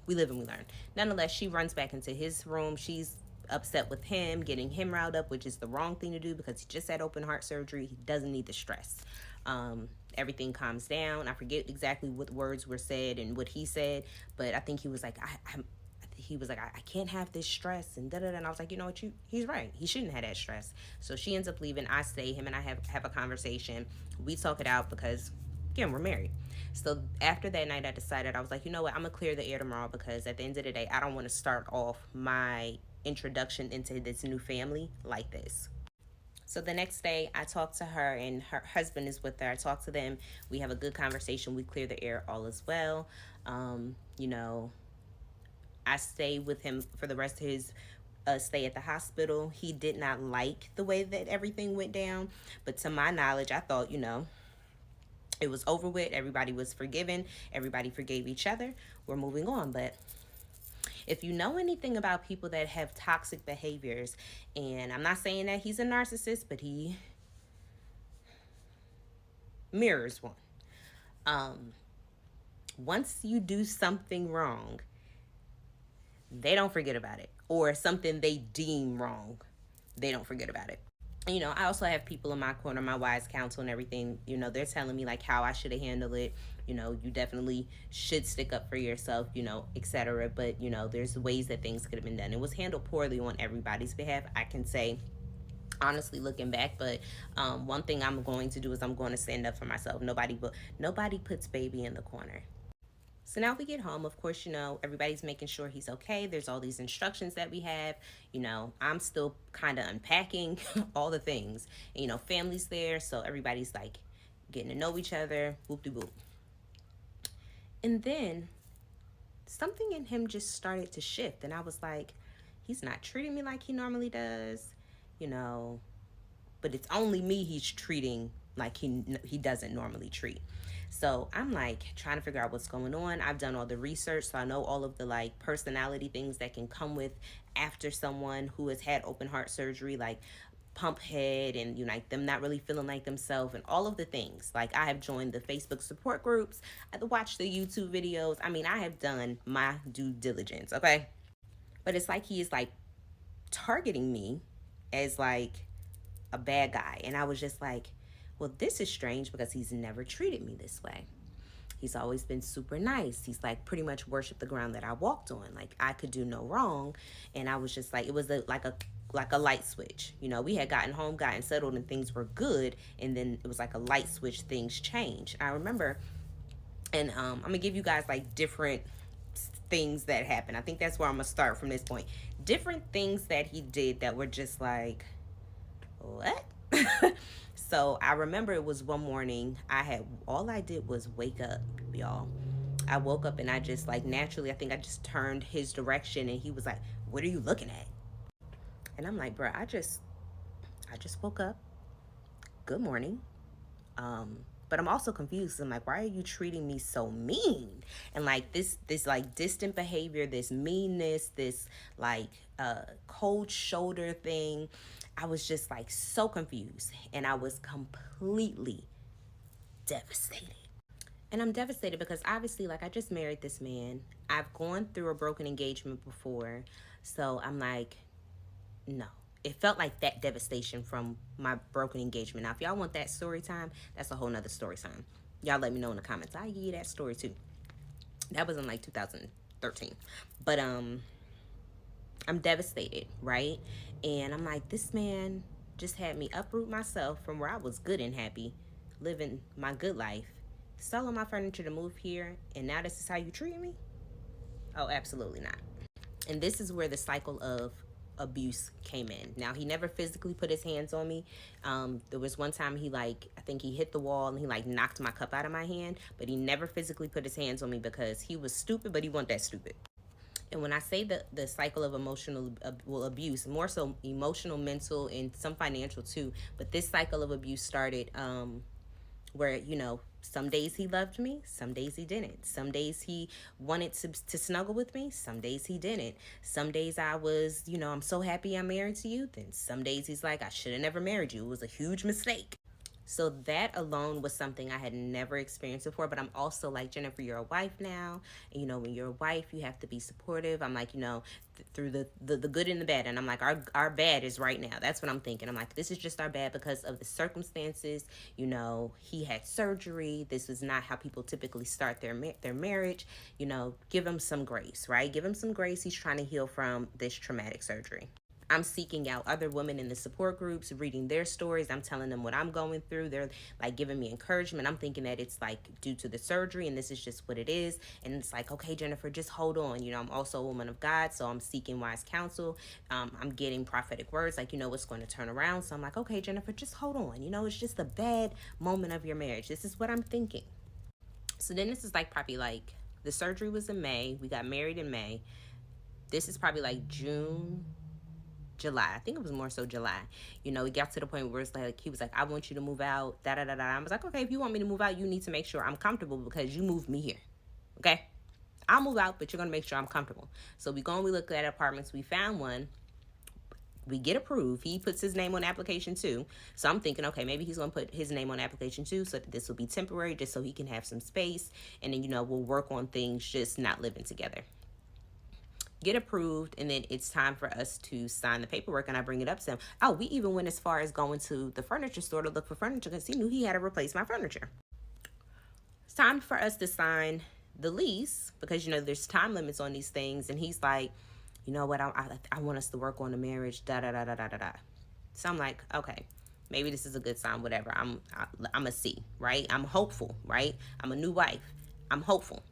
[SPEAKER 1] we live and we learn. Nonetheless, she runs back into his room. She's upset with him, getting him riled up, which is the wrong thing to do because he just had open heart surgery. He doesn't need the stress. Everything calms down. I forget exactly what words were said and what he said, but I think he was like, I can't have this stress and da da da. And I was like, you know what, he's right. He shouldn't have that stress. So she ends up leaving. I stay. Him and I have a conversation. We talk it out because, again, we're married. So after that night, I decided, I was like, you know what, I'm gonna clear the air tomorrow because at the end of the day, I don't want to start off my introduction into this new family like this. So the next day, I talked to her, and her husband is with her. I talked to them. We have a good conversation. We clear the air, all is well. You know, I stayed with him for the rest of his stay at the hospital. He did not like the way that everything went down, but to my knowledge, I thought, it was over with. Everybody was forgiven. Everybody forgave each other. We're moving on. But if you know anything about people that have toxic behaviors, and I'm not saying that he's a narcissist, but he mirrors one. Once you do something wrong, they don't forget about it. Or something they deem wrong, they don't forget about it. I also have people in my corner, my wise counsel and everything, they're telling me like how I should have handled it. You definitely should stick up for yourself, etc. But, there's ways that things could have been done. It was handled poorly on everybody's behalf, I can say, honestly, looking back. But one thing I'm going to do is I'm going to stand up for myself. Nobody puts baby in the corner. So now we get home. Of course, everybody's making sure he's okay. There's all these instructions that we have. I'm still kind of unpacking all the things. And, family's there, so everybody's like getting to know each other. Whoop-de-whoop. And then something in him just started to shift. And I was like, he's not treating me like he normally does, but it's only me he's treating like he doesn't normally treat. So I'm like trying to figure out what's going on. I've done all the research, so I know all of the like personality things that can come with after someone who has had open heart surgery, like pump head and like them not really feeling like themselves and all of the things. Like I have joined the Facebook support groups, I've watched the YouTube videos. I mean, I have done my due diligence, okay? But it's like he is like targeting me as like a bad guy. And I was just like, well, this is strange because he's never treated me this way. He's always been super nice. He's like pretty much worshiped the ground that I walked on. Like I could do no wrong. And I was just like, it was like a light switch. We had gotten home, gotten settled, and things were good. And then it was like a light switch, things changed. I remember, and I'm gonna give you guys like different things that happened. I think that's where I'm gonna start from this point. Different things that he did that were just like, what? So I remember it was one morning, all I did was wake up, y'all. I woke up and I just like naturally, I think I just turned his direction, and he was like, what are you looking at? And I'm like, bro, I just woke up. Good morning. But I'm also confused. I'm like, why are you treating me so mean? And like this like distant behavior, this meanness, this like cold shoulder thing. I was just like so confused, and I was completely devastated. And I'm devastated because obviously, like, I just married this man. I've gone through a broken engagement before. So I'm like, no. It felt like that devastation from my broken engagement. Now, if y'all want that story time, that's a whole nother story time. Y'all let me know in the comments. I'll give you that story too. That was in like 2013. But I'm devastated, right? And I'm like, this man just had me uproot myself from where I was good and happy, living my good life, selling my furniture to move here, and now this is how you treat me? Oh, absolutely not. And this is where the cycle of abuse came in. Now, he never physically put his hands on me. There was one time he, like, I think he hit the wall and he, like, knocked my cup out of my hand, but he never physically put his hands on me because he was stupid, but he wasn't that stupid. And when I say the cycle of emotional abuse, more so emotional, mental, and some financial too, but this cycle of abuse started where, you know, some days he loved me, some days he didn't. Some days he wanted to snuggle with me, some days he didn't. Some days I was, you know, I'm so happy I'm married to you. Then some days he's like, I should have never married you. It was a huge mistake. So that alone was something I had never experienced before. But I'm also like, Jennifer, you're a wife now. And, you know, when you're a wife, you have to be supportive. I'm like, you know, through the good and the bad. And I'm like, our bad is right now. That's what I'm thinking. I'm like, this is just our bad because of the circumstances. You know, he had surgery. This is not how people typically start their marriage. You know, give him some grace, right? Give him some grace. He's trying to heal from this traumatic surgery. I'm seeking out other women in the support groups, reading their stories. I'm telling them what I'm going through. They're like giving me encouragement. I'm thinking that it's like due to the surgery and this is just what it is. And it's like, okay, Jennifer, just hold on. You know, I'm also a woman of God, so I'm seeking wise counsel. I'm getting prophetic words like, you know, it's going to turn around. So I'm like, okay, Jennifer, just hold on. You know, it's just a bad moment of your marriage. This is what I'm thinking. So then this is like probably like the surgery was in May. We got married in May. This is probably like June, July. I think it was more so July. You know, it got to the point where it's like, he was like, I want you to move out, da da da da. I was like, okay, if you want me to move out, you need to make sure I'm comfortable because you moved me here. Okay? I'll move out, but you're going to make sure I'm comfortable. So we go and we look at apartments. We found one. We get approved. He puts his name on the application too. So I'm thinking, okay, maybe he's going to put his name on the application too. So this will be temporary just so he can have some space. And then, you know, we'll work on things just not living together. Get approved, and then it's time for us to sign the paperwork, and I bring it up to him. Oh, we even went as far as going to the furniture store to look for furniture because he knew he had to replace my furniture. It's time for us to sign the lease because, you know, there's time limits on these things, and he's like, you know what, I want us to work on the marriage, da da da da da da da. So I'm like, okay, maybe this is a good sign, whatever. I'm a C, right? I'm hopeful, right? I'm a new wife. I'm hopeful.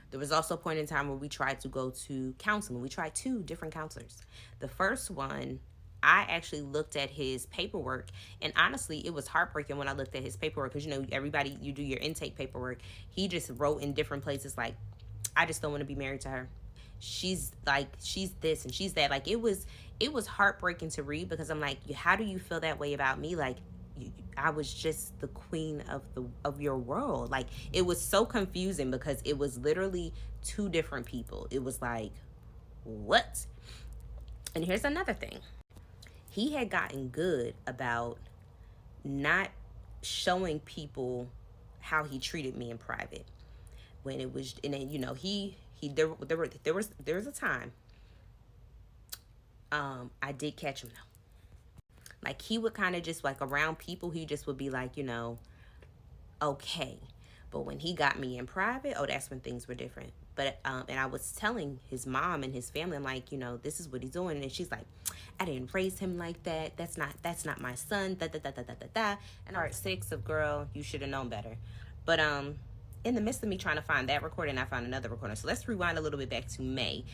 [SPEAKER 1] There was also a point in time where we tried to go to counseling. We tried 2 different counselors. The first one, I actually looked at his paperwork, and honestly, it was heartbreaking when I looked at his paperwork because, you know, everybody, you do your intake paperwork. He just wrote in different places like, I just don't want to be married to her. She's like, she's this and she's that. Like, it was heartbreaking to read because I'm like, how do you feel that way about me? Like, I was just the queen of your world. Like, it was so confusing because it was literally 2 different people. It was like, what? And here's another thing. He had gotten good about not showing people how he treated me in private. When it was, and then, you know, there was a time I did catch him though. Like, he would kind of just like around people, he just would be like, you know, okay. But when he got me in private, oh, that's when things were different. But and I was telling his mom and his family, I'm like, you know, this is what he's doing, and she's like, I didn't raise him like that. That's not my son. Da da da da da da da. And part 6 of girl, you should have known better. But in the midst of me trying to find that recording, I found another recording. So let's rewind a little bit back to May.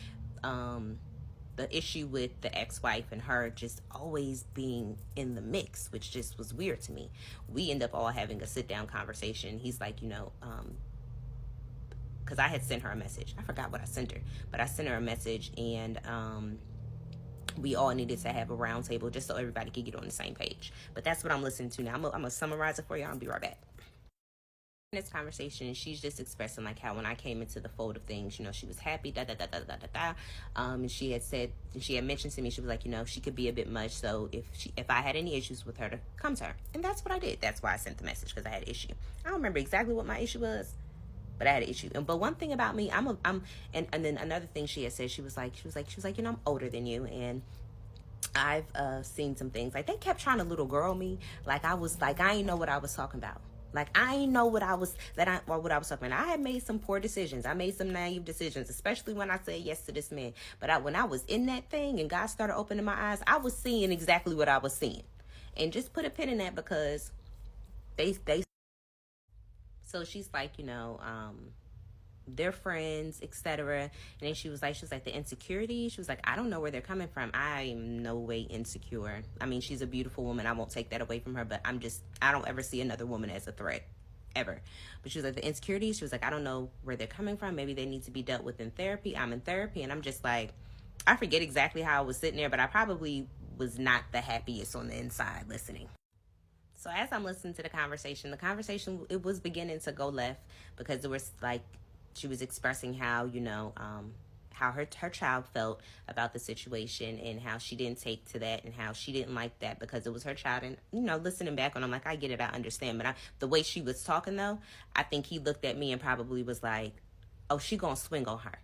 [SPEAKER 1] The issue with the ex-wife and her just always being in the mix, which just was weird to me. We end up all having a sit-down conversation. He's like, you know, because I had sent her a message. I forgot what I sent her, but I sent her a message, and we all needed to have a round table just so everybody could get on the same page. But that's what I'm listening to now. I'm going to summarize it for you. I'll be right back. this conversation, and she's just expressing like how when I came into the fold of things, she was happy, da da da da da da da. And she had mentioned to me, she was like, she could be a bit much. So if I had any issues with her, to come to her, and that's what I did. That's why I sent the message, because I had an issue. I don't remember exactly what my issue was, but I had an issue. But one thing about me, and then another thing she had said, she was like, I'm older than you, and I've seen some things. Like, they kept trying to little girl me. Like, I ain't know what I was talking about. Like, I ain't know what I was talking about. I had made some poor decisions. I made some naive decisions, especially when I said yes to this man. But when I was in that thing and God started opening my eyes, I was seeing exactly what I was seeing. And just put a pin in that, because they so she's like, they're friends, etc. And then she was like, the insecurity. She was like, I don't know where they're coming from. I'm no way insecure. I mean, she's a beautiful woman. I won't take that away from her, but I don't ever see another woman as a threat, ever. But she was like, the insecurity. She was like, I don't know where they're coming from. Maybe they need to be dealt with in therapy. I'm in therapy, and I'm just like, I forget exactly how I was sitting there, but I probably was not the happiest on the inside listening. So as I'm listening to the conversation, it was beginning to go left, because it was like she was expressing how, how her child felt about the situation, and how she didn't take to that, and how she didn't like that because it was her child. And, listening back on, I'm like, I get it, I understand. But the way she was talking, though, I think he looked at me and probably was like, oh, she gonna swing on her.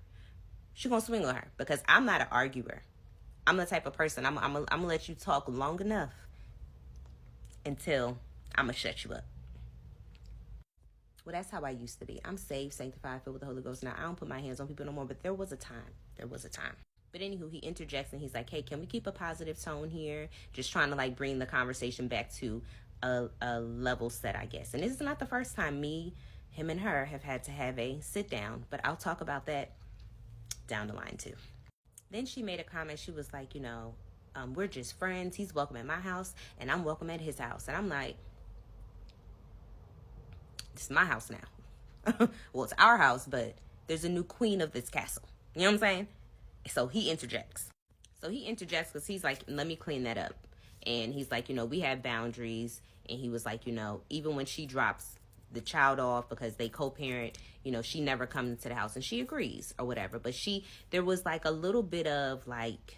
[SPEAKER 1] She gonna swing on her, because I'm not an arguer. I'm the type of person, I'm gonna let you talk long enough until I'm gonna shut you up. Well, that's how I used to be. I'm saved, sanctified, filled with the Holy Ghost. Now, I don't put my hands on people no more, but there was a time. But anywho, he interjects and he's like, hey, can we keep a positive tone here? Just trying to like bring the conversation back to a level set, I guess. And this is not the first time him and her have had to have a sit down, but I'll talk about that down the line too. Then she made a comment. She was like, we're just friends. He's welcome at my house and I'm welcome at his house. And I'm like, it's my house now. Well, it's our house, but there's a new queen of this castle. You know what I'm saying? So he interjects. Because he's like, let me clean that up. And he's like, we have boundaries. And he was like, even when she drops the child off because they co-parent, she never comes into the house, and she agrees or whatever. But there was like a little bit of like,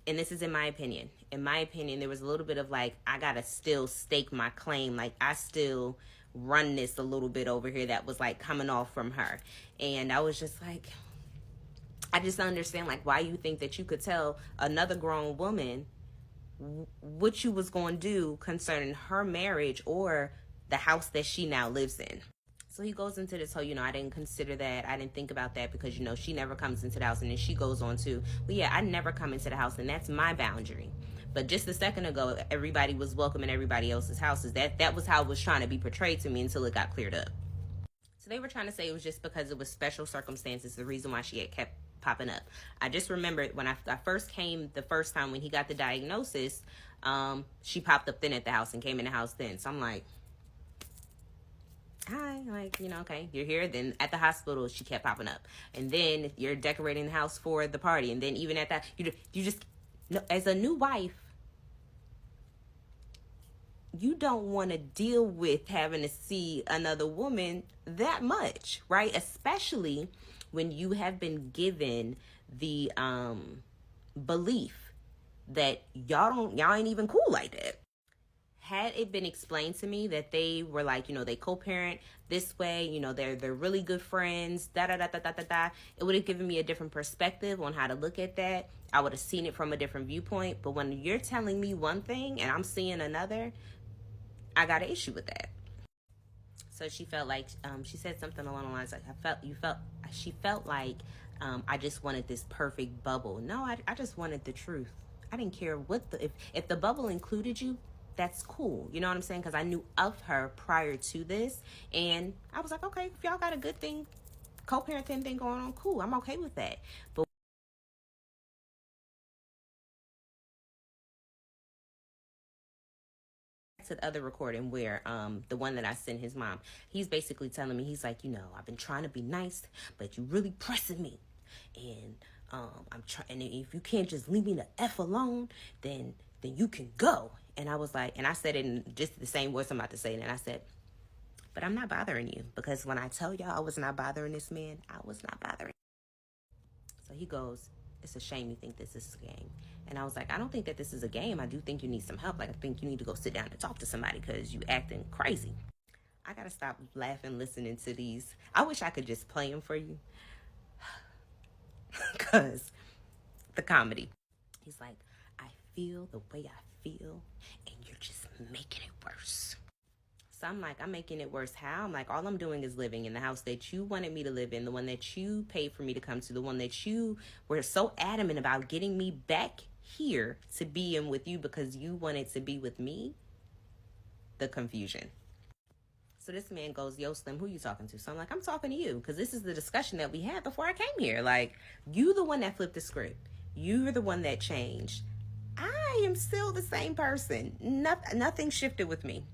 [SPEAKER 1] and this is in my opinion, there was a little bit of like, I gotta still stake my claim. Like, I still run this a little bit over here that was like coming off from her. And I was just like, I just don't understand, like, why you think that you could tell another grown woman what you was going to do concerning her marriage or the house that she now lives in. So he goes into this whole, I didn't consider that. I didn't think about that because, she never comes into the house. And then she goes on to, well, yeah, I never come into the house, and that's my boundary. But just a second ago, everybody was welcome in everybody else's houses. That was how it was trying to be portrayed to me until it got cleared up. So they were trying to say it was just because it was special circumstances, the reason why she had kept popping up. I just remembered when I first came the first time when he got the diagnosis, she popped up then at the house and came in the house then. So I'm like, hi, like, okay, you're here. Then at the hospital, she kept popping up. And then you're decorating the house for the party. And then even at that, you just, as a new wife, you don't want to deal with having to see another woman that much, right? Especially when you have been given the belief that y'all ain't even cool like that. Had it been explained to me that they were like, they co-parent this way, they're really good friends, it would have given me a different perspective on how to look at that. I would have seen it from a different viewpoint. But when you're telling me one thing and I'm seeing another, I got an issue with that. So she felt like, she said something along the lines like, she felt like I just wanted this perfect bubble. No, I just wanted the truth. I didn't care what if the bubble included you, that's cool. You know what I'm saying? Because I knew of her prior to this. And I was like, okay, if y'all got a good thing, co-parenting thing going on, cool. I'm okay with that. But to the other recording where the one that I sent his mom, he's basically telling me, he's like, I've been trying to be nice, but you really pressing me. And I'm trying, and if you can't just leave me the F alone, then you can go. And I was like, and I said it in just the same words I'm about to say. And I said, But I'm not bothering you, because when I tell y'all I was not bothering this man, I was not bothering. So he goes, it's a shame you think this is a game. And I was like, I don't think that this is a game. I do think you need some help. Like, I think you need to go sit down and talk to somebody because you acting crazy. I gotta stop laughing listening to these. I wish I could just play them for you. Because the comedy. He's like, I feel the way I feel, and you're just making it worse. So I'm like, I'm making it worse. How? I'm like, all I'm doing is living in the house that you wanted me to live in, the one that you paid for me to come to, the one that you were so adamant about getting me back here to be in with you because you wanted to be with me. The confusion. So this man goes, yo, Slim, who you talking to? So I'm like, I'm talking to you, because this is the discussion that we had before I came here. Like, you the one that flipped the script. You're the one that changed. I am still the same person. Nothing shifted with me.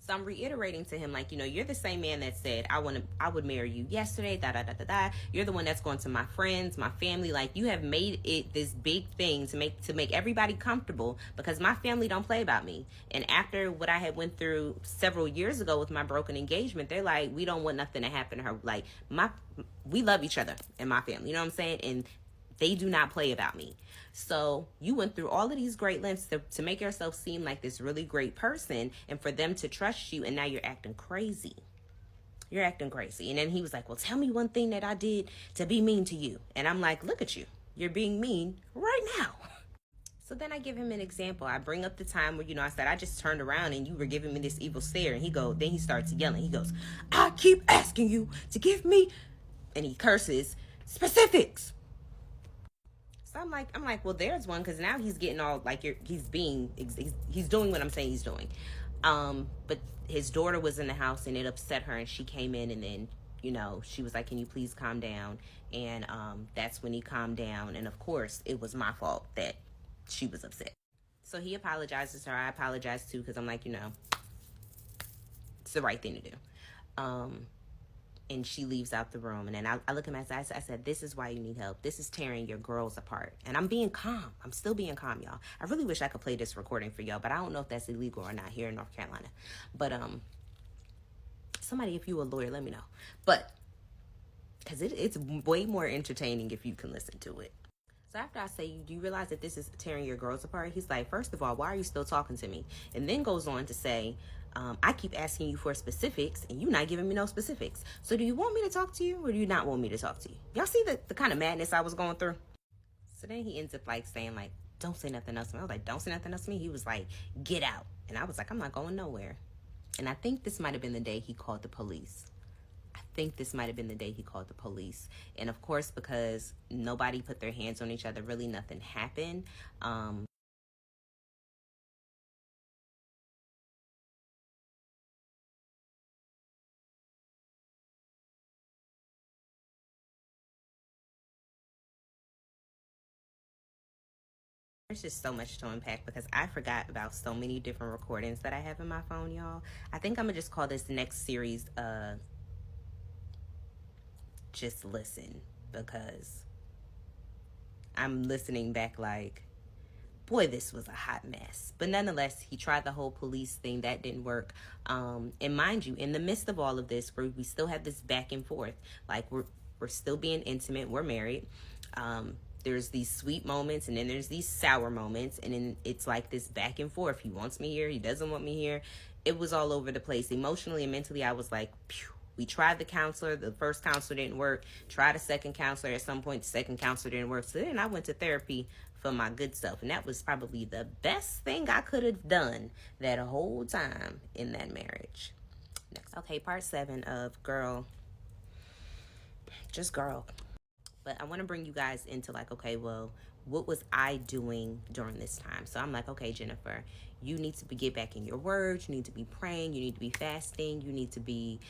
[SPEAKER 1] So I'm reiterating to him, like, you're the same man that said, I would marry you yesterday, da da da da da. You're the one that's going to my friends, my family. Like, you have made it this big thing to make everybody comfortable, because my family don't play about me. And after what I had went through several years ago with my broken engagement, they're like, we don't want nothing to happen to her. Like, we love each other in my family. You know what I'm saying? And they do not play about me. So you went through all of these great lengths to make yourself seem like this really great person, and for them to trust you, and now you're acting crazy. You're acting crazy. And then he was like, well, tell me one thing that I did to be mean to you. And I'm like, look at you. You're being mean right now. So then I give him an example. I bring up the time where, I said, I just turned around and you were giving me this evil stare. And then he starts yelling. He goes, I keep asking you to give me, and he curses, specifics. So I'm like, well, there's one, because now he's getting all like he's doing what I'm saying he's doing. But his daughter was in the house and it upset her, and she came in, and then she was like, can you please calm down? And that's when he calmed down, and of course it was my fault that she was upset. So he apologizes to her. I apologize too, because I'm like, it's the right thing to do. And she leaves out the room. And then I look at him, I said, this is why you need help. This is tearing your girls apart. And I'm being calm. I'm still being calm, y'all. I really wish I could play this recording for y'all, but I don't know if that's illegal or not here in North Carolina. But somebody, if you a lawyer, let me know. But because it's way more entertaining if you can listen to it. So after I say, do you realize that this is tearing your girls apart? He's like, first of all, why are you still talking to me? And then goes on to say, I keep asking you for specifics, and you're not giving me no specifics. So do you want me to talk to you, or do you not want me to talk to you? Y'all see the kind of madness I was going through? So then he ends up like saying, like, don't say nothing else to me. I was like, don't say nothing else to me. He was like, get out. And I was like, I'm not going nowhere. And I think this might have been the day he called the police. And of course, because nobody put their hands on each other, really nothing happened. There's just so much to unpack, because I forgot about so many different recordings that I have in my phone, y'all. I think I'm gonna just call this next series Just Listen, because I'm listening back like, boy, this was a hot mess. But nonetheless, he tried the whole police thing. That didn't work. And mind you, in the midst of all of this, we still have this back and forth. Like, we're still being intimate. We're married. There's these sweet moments, and then there's these sour moments. And then it's like this back and forth. He wants me here. He doesn't want me here. It was all over the place. Emotionally and mentally, I was like, phew. We tried the counselor. The first counselor didn't work. Tried a second counselor. At some point, the second counselor didn't work. So then I went to therapy for my good self. And that was probably the best thing I could have done that whole time in that marriage. Next. Okay, part 7 of Girl. Just Girl. But I want to bring you guys into like, okay, well, what was I doing during this time? So I'm like, okay, Jennifer, you need to get back in your word. You need to be praying. You need to be fasting. You need to be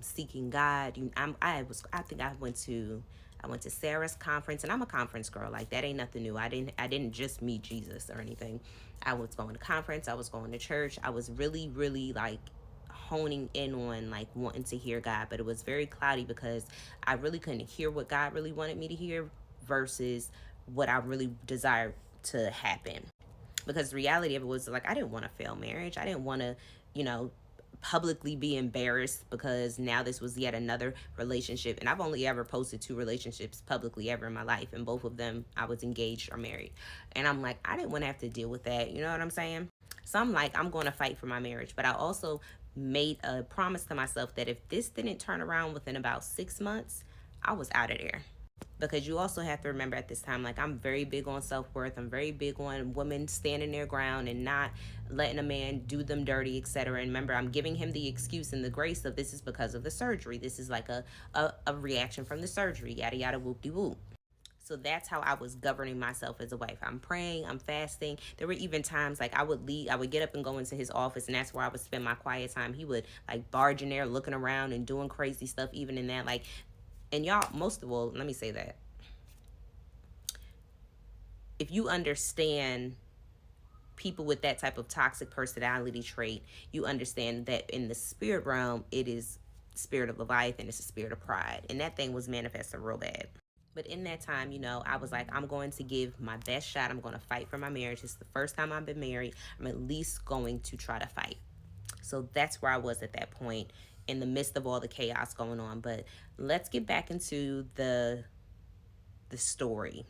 [SPEAKER 1] seeking God. I think I went to Sarah's conference, and I'm a conference girl. Like, that ain't nothing new. I didn't just meet Jesus or anything. I was going to conference. I was going to church. I was really, really like honing in on like wanting to hear God, but it was very cloudy because I really couldn't hear what God really wanted me to hear versus what I really desired to happen. Because the reality of it was like, I didn't want to fail marriage. I didn't want to, publicly be embarrassed, because now this was yet another relationship, and I've only ever posted 2 relationships publicly ever in my life, and both of them I was engaged or married. And I'm like, I didn't want to have to deal with that, you know what I'm saying? So I'm like, I'm going to fight for my marriage. But I also made a promise to myself that if this didn't turn around within about 6 months, I was out of there. Because you also have to remember at this time, like, I'm very big on self-worth. I'm very big on women standing their ground and not letting a man do them dirty, etc. And remember, I'm giving him the excuse and the grace of this is because of the surgery. This is like a reaction from the surgery, yada yada, whoop de whoop. So that's how I was governing myself as a wife. I'm praying, I'm fasting. There were even times like I would leave, I would get up and go into his office, and that's where I would spend my quiet time. He would like barge in there looking around and doing crazy stuff even in that. Like, and y'all, most of all, let me say that, if you understand people with that type of toxic personality trait, you understand that in the spirit realm, it is spirit of Leviathan, it's a spirit of pride. And that thing was manifested real bad. But in that time, you know, I was like, I'm going to give my best shot. I'm going to fight for my marriage. It's the first time I've been married. I'm at least going to try to fight. So that's where I was at that point in the midst of all the chaos going on. But let's get back into the story.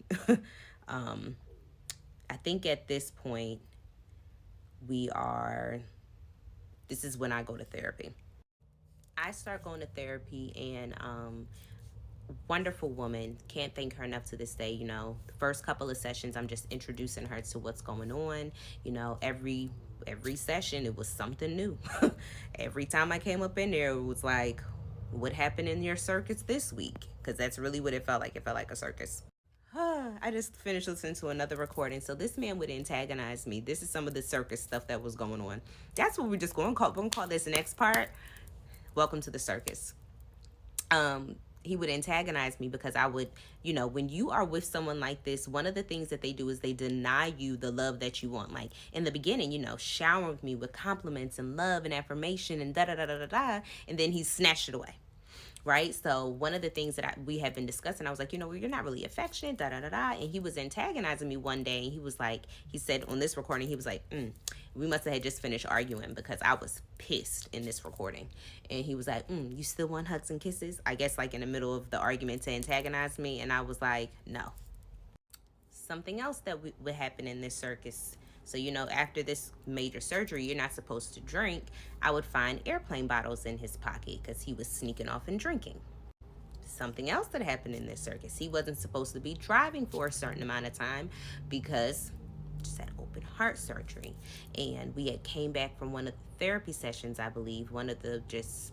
[SPEAKER 1] I think at this point, this is when I go to therapy. I start going to therapy, and wonderful woman, can't thank her enough to this day. You know, the first couple of sessions, I'm just introducing her to what's going on. You know, every session it was something new. Every time I came up in there, it was like, what happened in your circus this week? Because that's really what it felt like. It felt like a circus. I just finished listening to another recording. So this man would antagonize me. This is some of the circus stuff that was going on. That's what we're just going to call. We're going to call this next part, welcome to the circus. He would antagonize me because I would, you know, when you are with someone like this, one of the things that they do is they deny you the love that you want. Like in the beginning, you know, shower with me with compliments and love and affirmation and da-da-da-da-da-da, and then he snatched it away. Right? So one of the things that we had been discussing, I was like, you know, well, you're not really affectionate, da da da da. And he was antagonizing me one day, and he was like, he said on this recording, he was like, we must have had just finished arguing because I was pissed in this recording. And he was like, you still want hugs and kisses? I guess like in the middle of the argument to antagonize me. And I was like, no. Something else that would happen in this circus. So, you know, after this major surgery, you're not supposed to drink. I would find airplane bottles in his pocket because he was sneaking off and drinking. Something else that happened in this circus, he wasn't supposed to be driving for a certain amount of time because just had open heart surgery. And we had came back from one of the therapy sessions, I believe, one of the just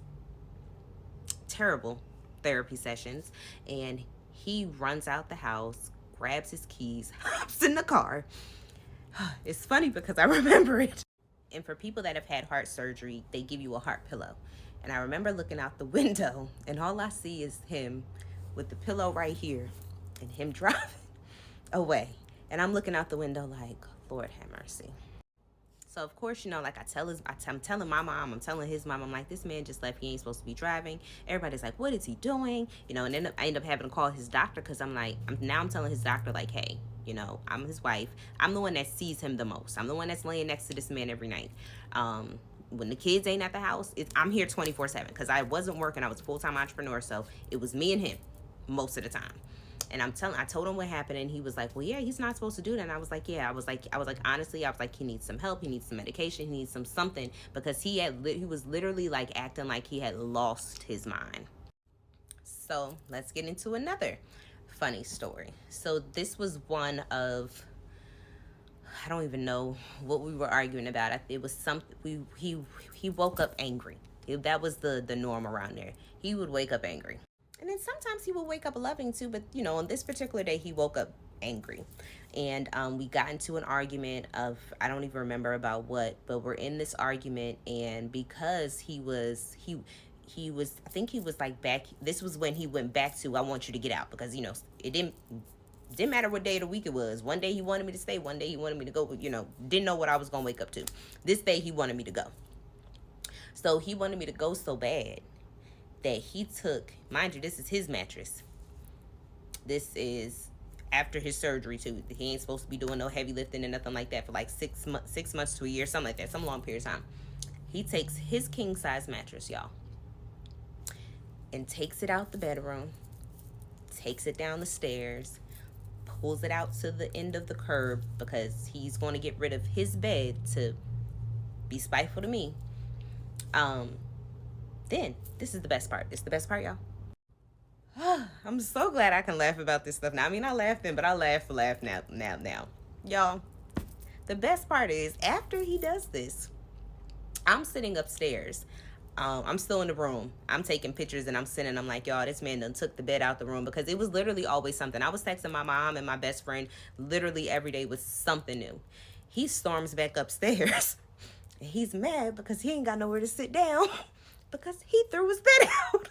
[SPEAKER 1] terrible therapy sessions. And he runs out the house, grabs his keys, hops in the car. It's funny because I remember it. And for people that have had heart surgery, they give you a heart pillow. And I remember looking out the window, and all I see is him with the pillow right here and him driving away. And I'm looking out the window like, Lord have mercy. So, of course, you know, like I'm telling my mom, I'm telling his mom, I'm like, this man just left. He ain't supposed to be driving. Everybody's like, what is he doing? You know, and then I end up having to call his doctor because I'm like, I'm telling his doctor, like, hey, you know, I'm his wife. I'm the one that sees him the most. I'm the one that's laying next to this man every night. When the kids ain't at the house, I'm here 24/7 because I wasn't working. I was a full-time entrepreneur. So it was me and him most of the time. And I told him what happened, and he was like, well, yeah, he's not supposed to do that. And I was like, yeah, I was like, honestly, I was like, he needs some help. He needs some medication. He needs something because he was literally like acting like he had lost his mind. So let's get into another funny story. So this was one of, I don't even know what we were arguing about. It was something, he woke up angry. That was the norm around there. He would wake up angry. And then sometimes he would wake up loving too, but you know, on this particular day, he woke up angry. And we got into an argument of, I don't even remember about what, but we're in this argument, and because he was, I think he was like back, this was when he went back to, I want you to get out, because, you know, it didn't matter what day of the week it was. One day he wanted me to stay, one day he wanted me to go, you know, didn't know what I was going to wake up to. This day he wanted me to go. So he wanted me to go so bad that he took, mind you, this is his mattress. This is after his surgery too. He ain't supposed to be doing no heavy lifting and nothing like that for like 6 months to a year, something like that, some long period of time. He takes his king size mattress, y'all, and takes it out the bedroom, takes it down the stairs, pulls it out to the end of the curb because he's going to get rid of his bed to be spiteful to me. Then this is the best part. It's the best part, y'all. I'm so glad I can laugh about this stuff now. I mean, I laugh then, but I laugh now. Y'all, the best part is after he does this, I'm sitting upstairs. I'm still in the room. I'm taking pictures and I'm sending them like, y'all, this man done took the bed out the room, because it was literally always something. I was texting my mom and my best friend literally every day with something new. He storms back upstairs and he's mad because he ain't got nowhere to sit down because he threw his bed out.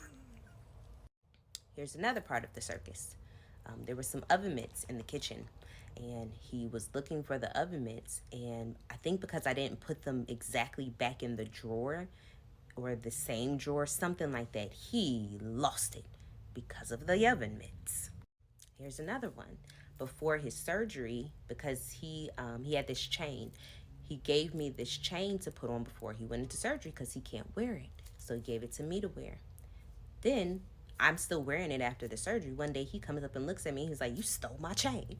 [SPEAKER 1] Here's another part of the circus. There were some oven mitts in the kitchen, and he was looking for the oven mitts, and I think because I didn't put them exactly back in the drawer or the same drawer, something like that, he lost it because of the oven mitts. Here's another one. Before his surgery, because he had this chain, he gave me this chain to put on before he went into surgery because he can't wear it. So he gave it to me to wear. Then I'm still wearing it after the surgery. One day he comes up and looks at me. He's like, "You stole my chain."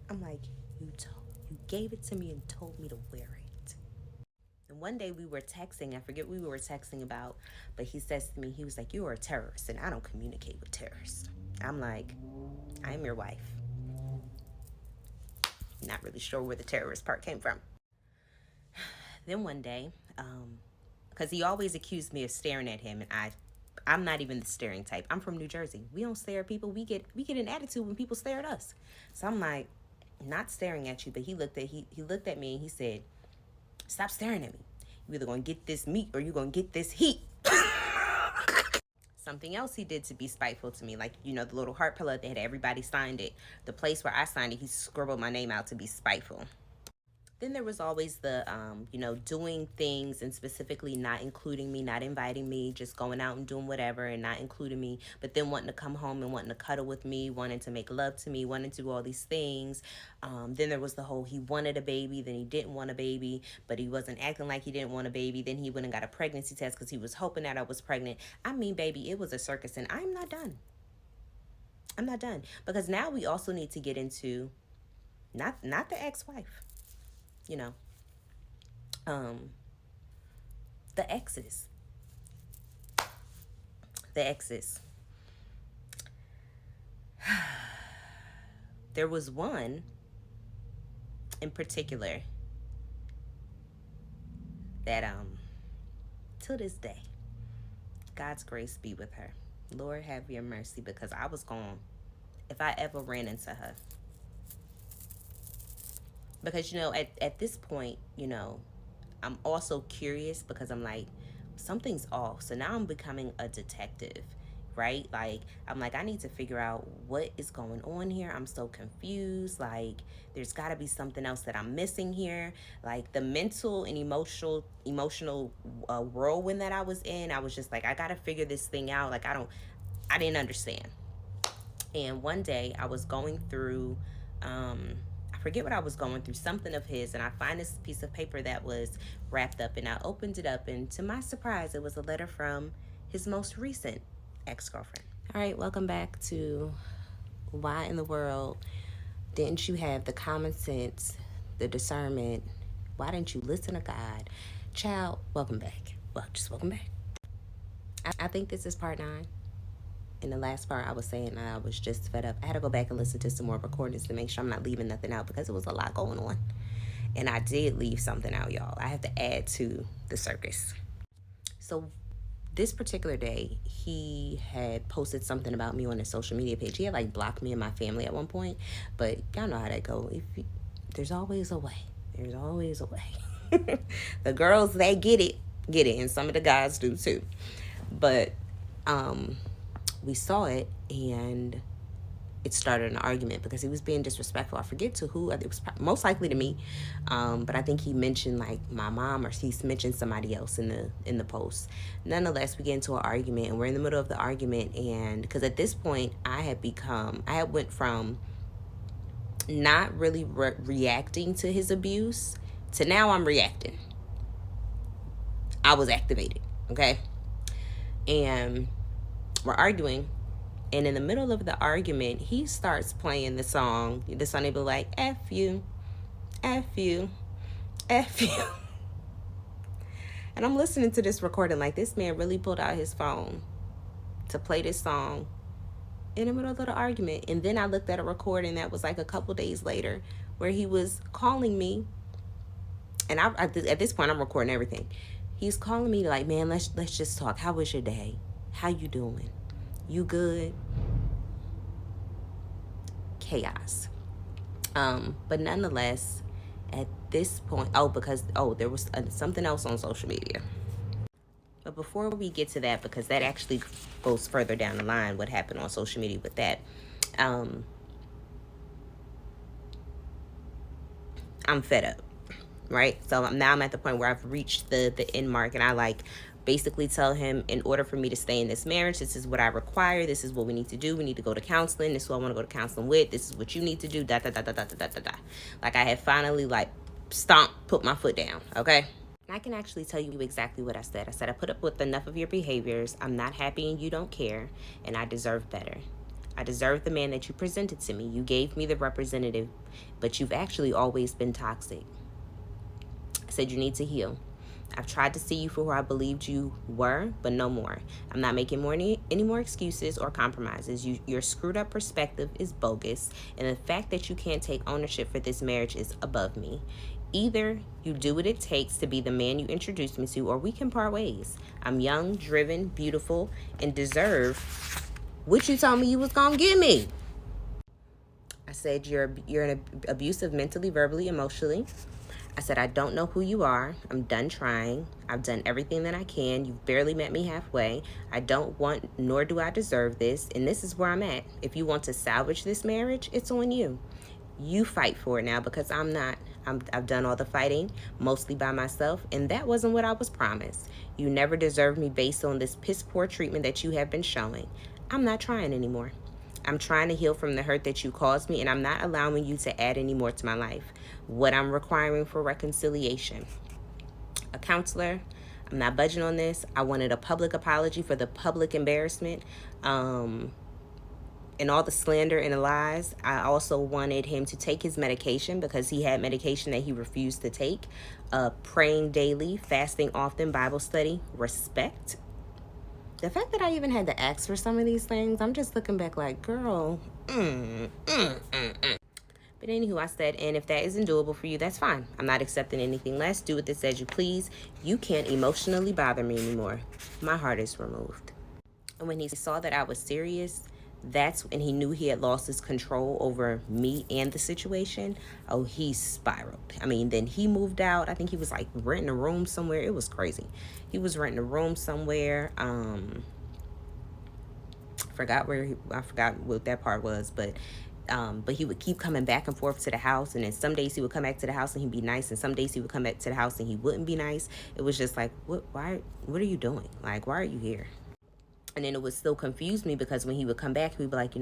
[SPEAKER 1] I'm like, you gave it to me and told me to wear it. And one day we were texting. I forget what we were texting about, but he says to me, he was like, "You are a terrorist, and I don't communicate with terrorists." I'm like, "I'm your wife." Not really sure where the terrorist part came from. Then one day, because he always accused me of staring at him, and I'm not even the staring type. I'm from New Jersey. We don't stare at people. We get an attitude when people stare at us. So I'm like, not staring at you, but he looked at me and he said, "Stop staring at me. You're either gonna get this meat or you're gonna get this heat." Something else he did to be spiteful to me, like, the little heart pillow that had everybody signed it. The place where I signed it, he scribbled my name out to be spiteful. Then there was always the, doing things and specifically not including me, not inviting me, just going out and doing whatever and not including me, but then wanting to come home and wanting to cuddle with me, wanting to make love to me, wanting to do all these things. Then there was the whole, he wanted a baby, then he didn't want a baby, but he wasn't acting like he didn't want a baby. Then he went and got a pregnancy test because he was hoping that I was pregnant. I mean, baby, it was a circus, and I'm not done. I'm not done. Because now we also need to get into not the ex-wife. The exes. There was one in particular that to this day, God's grace be with her. Lord have your mercy, because I was gone if I ever ran into her. Because, at this point, I'm also curious, because I'm like, something's off. So now I'm becoming a detective, right? Like, I'm like, I need to figure out what is going on here. I'm so confused. Like, there's got to be something else that I'm missing here. Like, the mental and emotional whirlwind that I was in, I was just like, I got to figure this thing out. Like, I didn't understand. And one day I was going through, I forget what I was going through, something of his, and I find this piece of paper that was wrapped up, and I opened it up, and to my surprise, it was a letter from his most recent ex-girlfriend. All right, welcome back to Why in the World Didn't You Have the Common Sense, the Discernment? Why didn't you listen to God? Child, welcome back. Well, just welcome back. I think this is part 9. In the last part, I was saying I was just fed up. I had to go back and listen to some more recordings to make sure I'm not leaving nothing out, because it was a lot going on. And I did leave something out, y'all. I have to add to the circus. So this particular day, he had posted something about me on his social media page. He had blocked me and my family at one point, but y'all know how that go. There's always a way. There's always a way. The girls, they get it, and some of the guys do too. But we saw it, and it started an argument because he was being disrespectful. I forget to who. It was most likely to me, but I think he mentioned my mom, or he's mentioned somebody else in the post. Nonetheless, we get into an argument, and we're in the middle of the argument, and because at this point I had went from not really reacting to his abuse to now I'm reacting. I was activated, okay? And we're arguing. And in the middle of the argument, he starts playing the song. The song, they be like, F you, F you, F you. And I'm listening to this recording like this man really pulled out his phone to play this song in the middle of the argument. And then I looked at a recording that was like a couple days later where he was calling me. And at this point, I'm recording everything. He's calling me like, man, let's just talk. How was your day? How you doing? You good? Chaos. But nonetheless, at this point, because there was something else on social media. But before we get to that, because that actually goes further down the line, what happened on social media with that, I'm fed up, right? So now I'm at the point where I've reached the end mark, and I like basically tell him, in order for me to stay in this marriage, this is what I require. This is what we need to do. We need to go to counseling. This is what I want to go to counseling with. This is what you need to do. Da da da da da da da da. Like I had finally put my foot down. Okay. I can actually tell you exactly what I said. I said, I put up with enough of your behaviors. I'm not happy and you don't care, and I deserve better. I deserve the man that you presented to me. You gave me the representative, but you've actually always been toxic. I said, you need to heal. I've tried to see you for who I believed you were, but no more. I'm not making any more excuses or compromises. Your screwed up perspective is bogus, and the fact that you can't take ownership for this marriage is above me. Either you do what it takes to be the man you introduced me to, or we can part ways. I'm young, driven, beautiful, and deserve what you told me you was gonna give me. I said, you're abusive mentally, verbally, emotionally. I said, I don't know who you are. I'm done trying. I've done everything that I can. You've barely met me halfway. I don't want, nor do I deserve this. And this is where I'm at. If you want to salvage this marriage, it's on you. You fight for it now, because I'm not. I've done all the fighting, mostly by myself, and that wasn't what I was promised. You never deserved me based on this piss poor treatment that you have been showing. I'm not trying anymore. I'm trying to heal from the hurt that you caused me, and I'm not allowing you to add any more to my life. What I'm requiring for reconciliation: a counselor. I'm not budging on this. I wanted a public apology for the public embarrassment, and all the slander and the lies. I also wanted him to take his medication, because he had medication that he refused to take. Praying daily, fasting often, Bible study, respect. The fact that I even had to ask for some of these things, I'm just looking back like, girl. But anywho, I said, and if that isn't doable for you, that's fine. I'm not accepting anything less. Do with this as you please. You can't emotionally bother me anymore. My heart is removed. And when he saw that I was serious, that's when he knew he had lost his control over me and the situation. Oh, he spiraled. I mean, then he moved out. I think he was like renting a room somewhere. It was crazy. He was renting a room somewhere. I forgot what that part was, but he would keep coming back and forth to the house, and then some days he would come back to the house and he'd be nice, and some days he would come back to the house and he wouldn't be nice. It was just like, what are you doing? Like, why are you here? And then it would still confuse me, because when he would come back, he'd be like,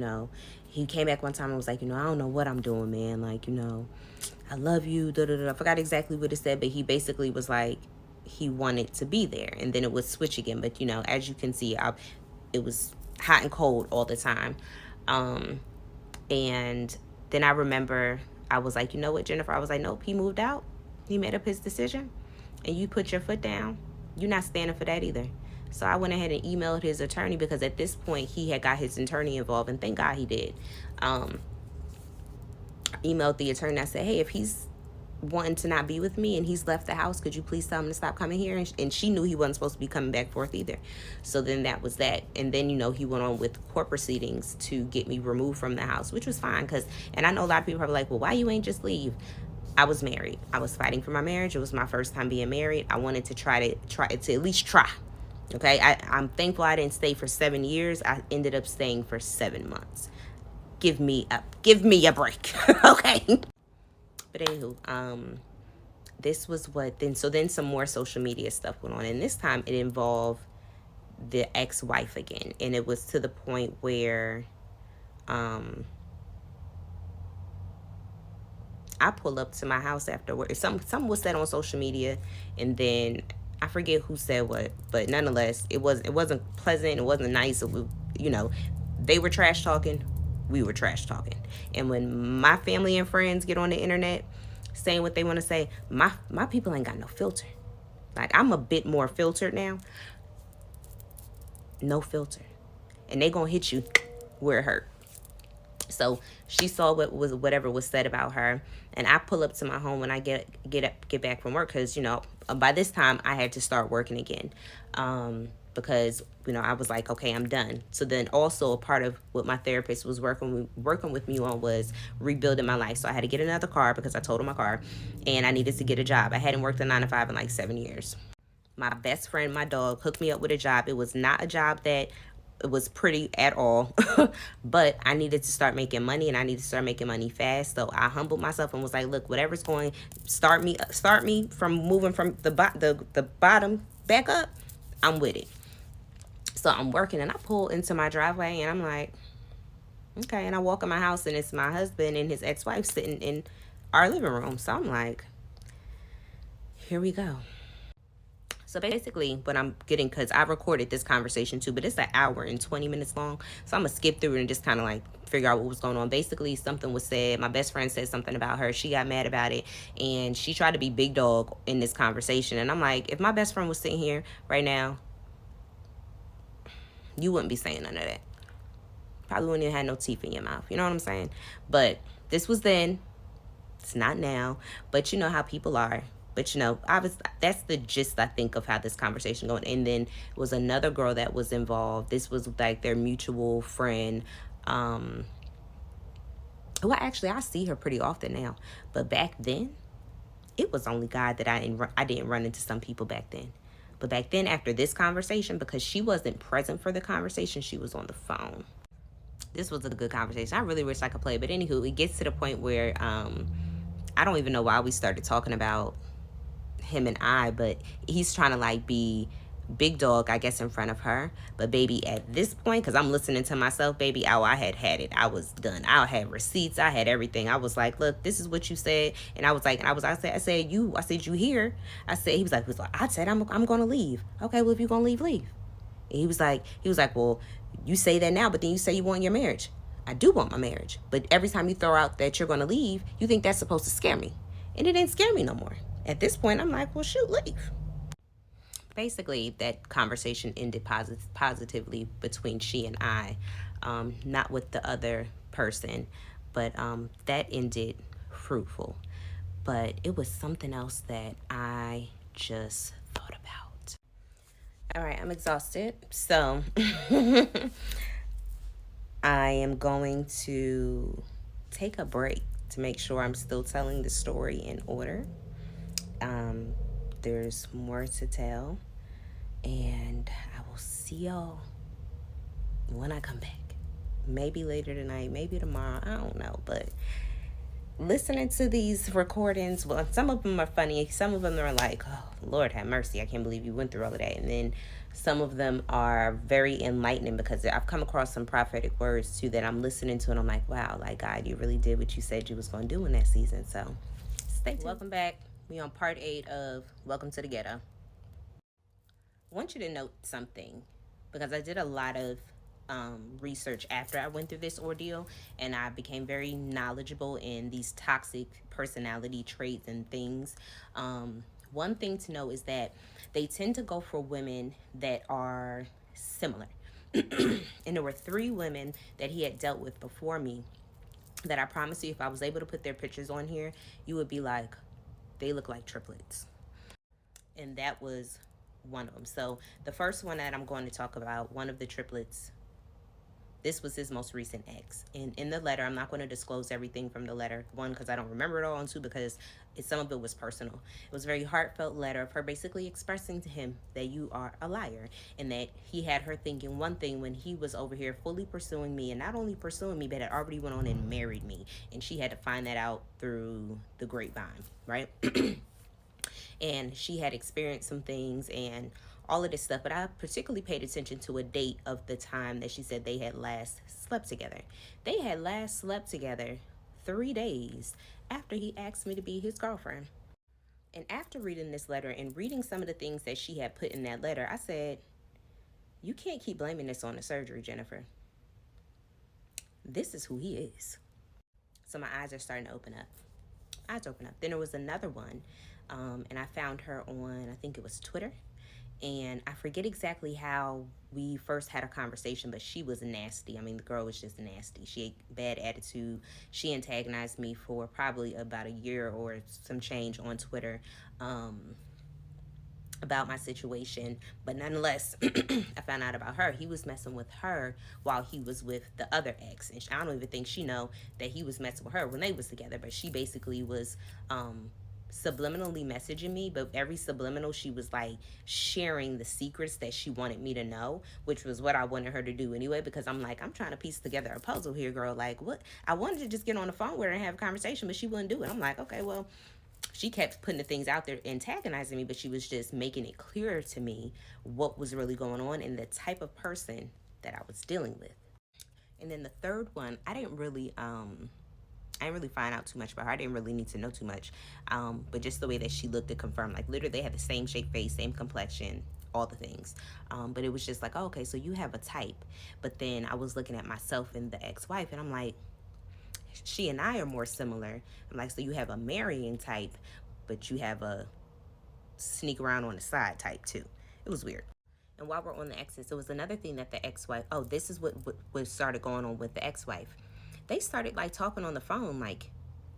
[SPEAKER 1] he came back one time and was like, I don't know what I'm doing, man. Like, I love you. Da, da, da. I forgot exactly what it said, but he basically was like, he wanted to be there. And then it would switch again. But, as you can see, it was hot and cold all the time. And then I remember I was like, you know what, Jennifer? I was like, nope, he moved out. He made up his decision. And you put your foot down. You're not standing for that either. So I went ahead and emailed his attorney, because at this point he had got his attorney involved, and thank God he did. Emailed the attorney. I said, hey, if he's wanting to not be with me and he's left the house, could you please tell him to stop coming here? And she knew he wasn't supposed to be coming back forth either. So then that was that. And then, he went on with court proceedings to get me removed from the house, which was fine. And I know a lot of people are like, well, why you ain't just leave? I was married. I was fighting for my marriage. It was my first time being married. I wanted to try to at least try. Okay, I'm thankful I didn't stay for 7 years. I ended up staying for 7 months. Give me a break. Okay. But anywho, this was then some more social media stuff went on, and this time it involved the ex-wife again, and it was to the point where I pull up to my house after work. Something was said on social media, and then I forget who said what, but nonetheless, it wasn't pleasant. It wasn't nice. You know, they were trash talking. We were trash talking. And when my family and friends get on the internet saying what they want to say, my people ain't got no filter. Like, I'm a bit more filtered now. No filter. And they gonna hit you where it hurt. So she saw whatever was said about her, and I pull up to my home when I get back from work, because by this time I had to start working again, because I was like, okay, I'm done. So then also a part of what my therapist was working with me on was rebuilding my life. So I had to get another car because I told her my car, and I needed to get a job. I hadn't worked a 9 to 5 in like 7 years. My best friend, my dog, hooked me up with a job. It was not a job that it was pretty at all, but I needed to start making money, and I needed to start making money fast. So I humbled myself and was like, look, whatever's going start me from moving from the bottom back up, I'm with it. So I'm working, and I pull into my driveway, and I'm like, okay. And I walk in my house, and it's my husband and his ex-wife sitting in our living room. So I'm like, here we go. So basically, what I'm getting, because I recorded this conversation too, but it's an hour and 20 minutes long. So I'm going to skip through it and just kind of like figure out what was going on. Basically, something was said. My best friend said something about her. She got mad about it, and she tried to be big dog in this conversation. And I'm like, if my best friend was sitting here right now, you wouldn't be saying none of that. Probably wouldn't even have no teeth in your mouth. You know what I'm saying? But this was then. It's not now. But you know how people are. But that's the gist, I think, of how this conversation going. And then was another girl that was involved. This was like their mutual friend. Well, actually, I see her pretty often now. But back then, it was only God that I didn't run into some people back then. But back then, after this conversation, because she wasn't present for the conversation, she was on the phone. This was a good conversation. I really wish I could play. But anywho, it gets to the point where I don't even know why we started talking about him and I, but he's trying to like be big dog, I guess, in front of her. But baby, at this point, because I'm listening to myself, baby, I had it. I was done. I had receipts. I had everything. I was like, look, this is what you said. And I was like, I said, you here. I said, he was like, I said, I'm going to leave. Okay, well, if you're going to leave. And he was like, well, you say that now, but then you say you want your marriage. I do want my marriage. But every time you throw out that you're going to leave, you think that's supposed to scare me. And it didn't scare me no more. At this point, I'm like, well, shoot, leave. Basically, that conversation ended positively between she and I, not with the other person, but that ended fruitful. But it was something else that I just thought about. All right, I'm exhausted. So I am going to take a break to make sure I'm still telling the story in order. There's more to tell, and I will see y'all when I come back. Maybe later tonight, maybe tomorrow, I don't know. But listening to these recordings, well, some of them are funny. Some of them are like, oh, Lord have mercy, I can't believe you went through all of that. And then some of them are very enlightening, because I've come across some prophetic words too that I'm listening to, and I'm like, wow, like, God, you really did what you said you was going to do in that season. So stay tuned. Welcome back. We on part 8 of Welcome to the Ghetto. I want you to note something, because I did a lot of research after I went through this ordeal, and I became very knowledgeable in these toxic personality traits and things. One thing to know is that they tend to go for women that are similar. And there were 3 women that he had dealt with before me that I promise you, if I was able to put their pictures on here, you would be like, they look like triplets. And that was one of them. So the first one that I'm going to talk about, one of the triplets, this was his most recent ex. And in the letter, I'm not going to disclose everything from the letter. 1, because I don't remember it all, and 2, because some of it was personal. It was a very heartfelt letter of her basically expressing to him that you are a liar, and that he had her thinking one thing when he was over here fully pursuing me, and not only pursuing me, but had already went on and married me. And she had to find that out through the grapevine, right? And she had experienced some things and all of this stuff. But I particularly paid attention to a date of the time that she said they had last slept together. They had last slept together 3 days after he asked me to be his girlfriend. And after reading this letter and reading some of the things that she had put in that letter, I said, you can't keep blaming this on the surgery, Jennifer. This is who he is. So my eyes are starting to open up. Eyes open up. Then there was another one, and I found her on, I think it was Twitter. And I forget exactly how we first had a conversation, but she was nasty. I mean, the girl was just nasty. She had bad attitude. She antagonized me for probably about a year or some change on Twitter. About my situation, but nonetheless, I found out about her. He was messing with her while he was with the other ex, and I don't even think she know that he was messing with her when they was together. But she basically was subliminally messaging me, but every subliminal she was like sharing the secrets that she wanted me to know, which was what I wanted her to do anyway, because I'm like, I'm trying to piece together a puzzle here, girl. Like, what? I wanted to just get on the phone with her and have a conversation, but she wouldn't do it. I'm like, okay, well, she kept putting the things out there antagonizing me, but she was just making it clearer to me what was really going on and the type of person that I was dealing with. And then the third one, I didn't really find out too much about her. I didn't really need to know too much. But just the way that she looked to confirm, like literally they had the same shape face, same complexion, all the things. But it was just like, oh, okay, so you have a type. But then I was looking at myself and the ex-wife, and I'm like, she and I are more similar. I'm like, so you have a marrying type, but you have a sneak around on the side type too. It was weird. And while we're on the exes, there was another thing that the ex-wife, oh, this is what started going on with the ex-wife. They started like talking on the phone like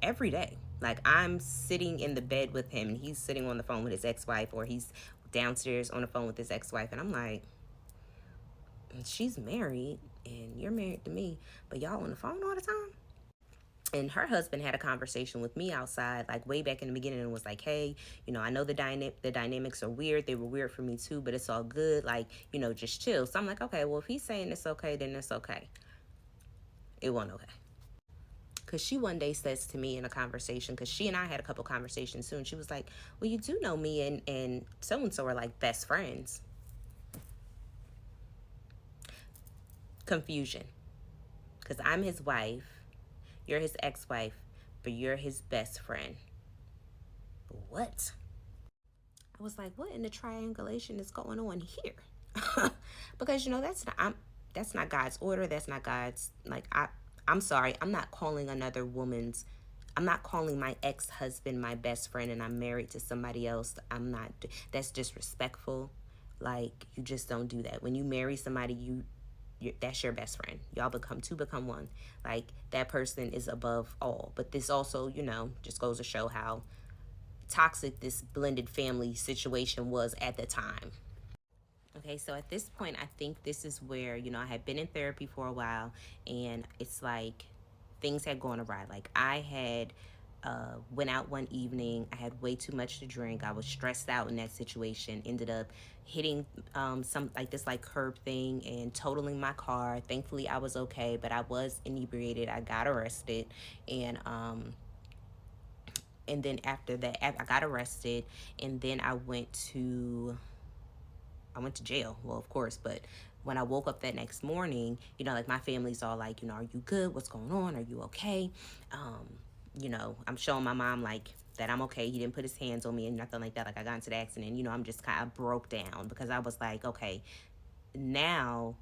[SPEAKER 1] every day. Like I'm sitting in the bed with him and he's sitting on the phone with his ex-wife, or he's downstairs on the phone with his ex-wife. And I'm like, she's married and you're married to me, but y'all on the phone all the time? And her husband had a conversation with me outside, like way back in the beginning, and was like, hey, I know the dynamics are weird. They were weird for me too, but it's all good. Like, just chill. So I'm like, okay, well, if he's saying it's okay, then it's okay. It wasn't okay. Because she one day says to me in a conversation, because she and I had a couple conversations soon, she was like, well, you do know me and so-and-so are like best friends. Confusion. Because I'm his wife, you're his ex-wife, but you're his best friend. What? I was like, what in the triangulation is going on here? Because that's not God's order. That's not God's, like, I'm sorry. I'm not calling my ex-husband my best friend and I'm married to somebody else. That's disrespectful. Like, you just don't do that. When you marry somebody, that's your best friend. Y'all become one. Like, that person is above all. But this also, just goes to show how toxic this blended family situation was at the time. Okay, so at this point, I think this is where, I had been in therapy for a while, and it's like things had gone awry. Like, I had went out one evening. I had way too much to drink. I was stressed out in that situation. Ended up hitting some like this like curb thing and totaling my car. Thankfully, I was okay, but I was inebriated. I got arrested, and then after that, I got arrested, and then I went to jail. Well, of course, but when I woke up that next morning, like my family's all like, are you good? What's going on? Are you okay? I'm showing my mom like that I'm okay. He didn't put his hands on me and nothing like that. Like I got into the accident. I'm just kind of broke down because I was like, okay, now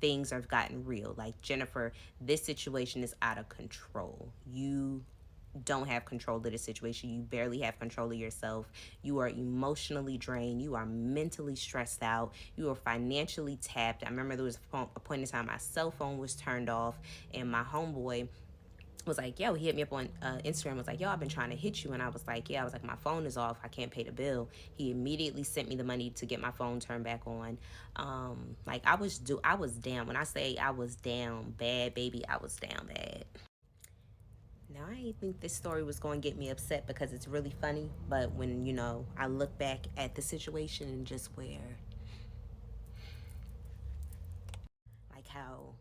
[SPEAKER 1] things have gotten real. Like, Jennifer, this situation is out of control. You don't have control of the situation. You barely have control of yourself. You are emotionally drained. You are mentally stressed out. You are financially tapped. I remember there was a point in time my cell phone was turned off, and my homeboy was like, yo, he hit me up on Instagram, was like, yo, I've been trying to hit you. And I was like, yeah, I was like, my phone is off. I can't pay the bill. He immediately sent me the money to get my phone turned back on. Like I was down. When I say I was down bad, baby, I was down bad. Now, I didn't think this story was going to get me upset because it's really funny. But when, I look back at the situation and just where, like how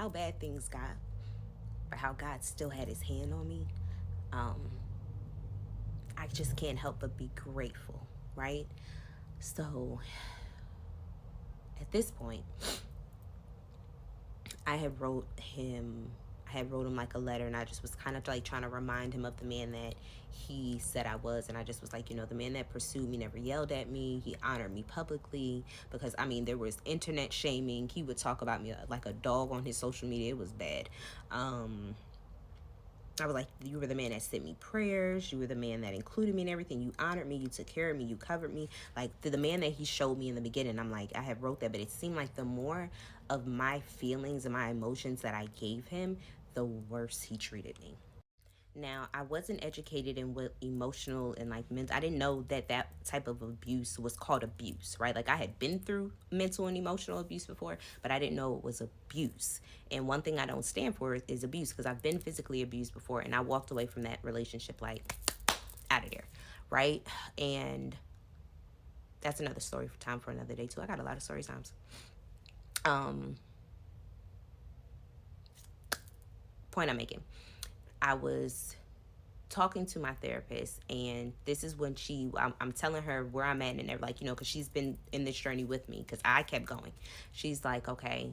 [SPEAKER 1] bad things got, but how God still had his hand on me, I just can't help but be grateful, right? So, at this point, I had wrote him I had wrote him like a letter, and I just was kind of like trying to remind him of the man that he said I was. And I just was like, the man that pursued me never yelled at me. He honored me publicly, because I mean, there was internet shaming. He would talk about me like a dog on his social media. It was bad. I was like, you were the man that sent me prayers. You were the man that included me in everything. You honored me. You took care of me. You covered me. Like, the man that he showed me in the beginning, I'm like, I had wrote that, but it seemed like the more of my feelings and my emotions that I gave him, the worse he treated me. Now, I wasn't educated in what emotional and like mental. I didn't know that that type of abuse was called abuse, right? Like, I had been through mental and emotional abuse before, but I didn't know it was abuse. And one thing I don't stand for is abuse, because I've been physically abused before, and I walked away from that relationship like out of there, right? And that's another story for time for another day too. I got a lot of story times. Point I'm making. I was talking to my therapist, and this is when I'm telling her where I'm at, and they're like, because she's been in this journey with me, because I kept going. She's like, okay,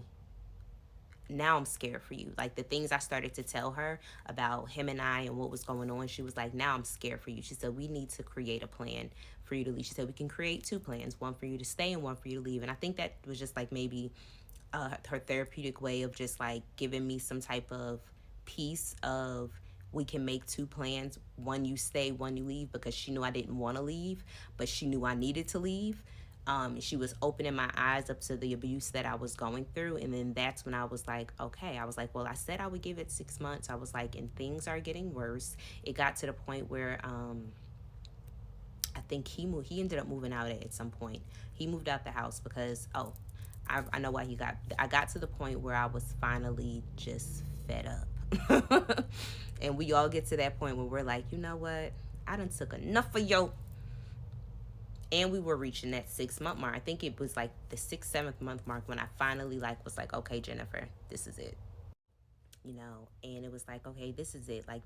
[SPEAKER 1] now I'm scared for you. Like, the things I started to tell her about him and I and what was going on, she was like, now I'm scared for you. She said, we need to create a plan for you to leave. She said, we can create 2 plans, one for you to stay and one for you to leave. And I think that was just like maybe her therapeutic way of just like giving me some type of piece of, we can make 2 plans, one you stay, one you leave, because she knew I didn't want to leave, but she knew I needed to leave. She was opening my eyes up to the abuse that I was going through. And then that's when I was like, okay, I was like, well, I said I would give it 6 months. I was like, and things are getting worse. It got to the point where I think he ended up moving out at some point. He moved out the house because, I know why I got to the point where I was finally just fed up. And we all get to that point where we're like, you know what? I done took enough of yo. And we were reaching that 6-month mark. I think it was like the 6th, 7th month mark when I finally was like, okay, Jennifer, this is it. And it was like, okay, this is it. Like,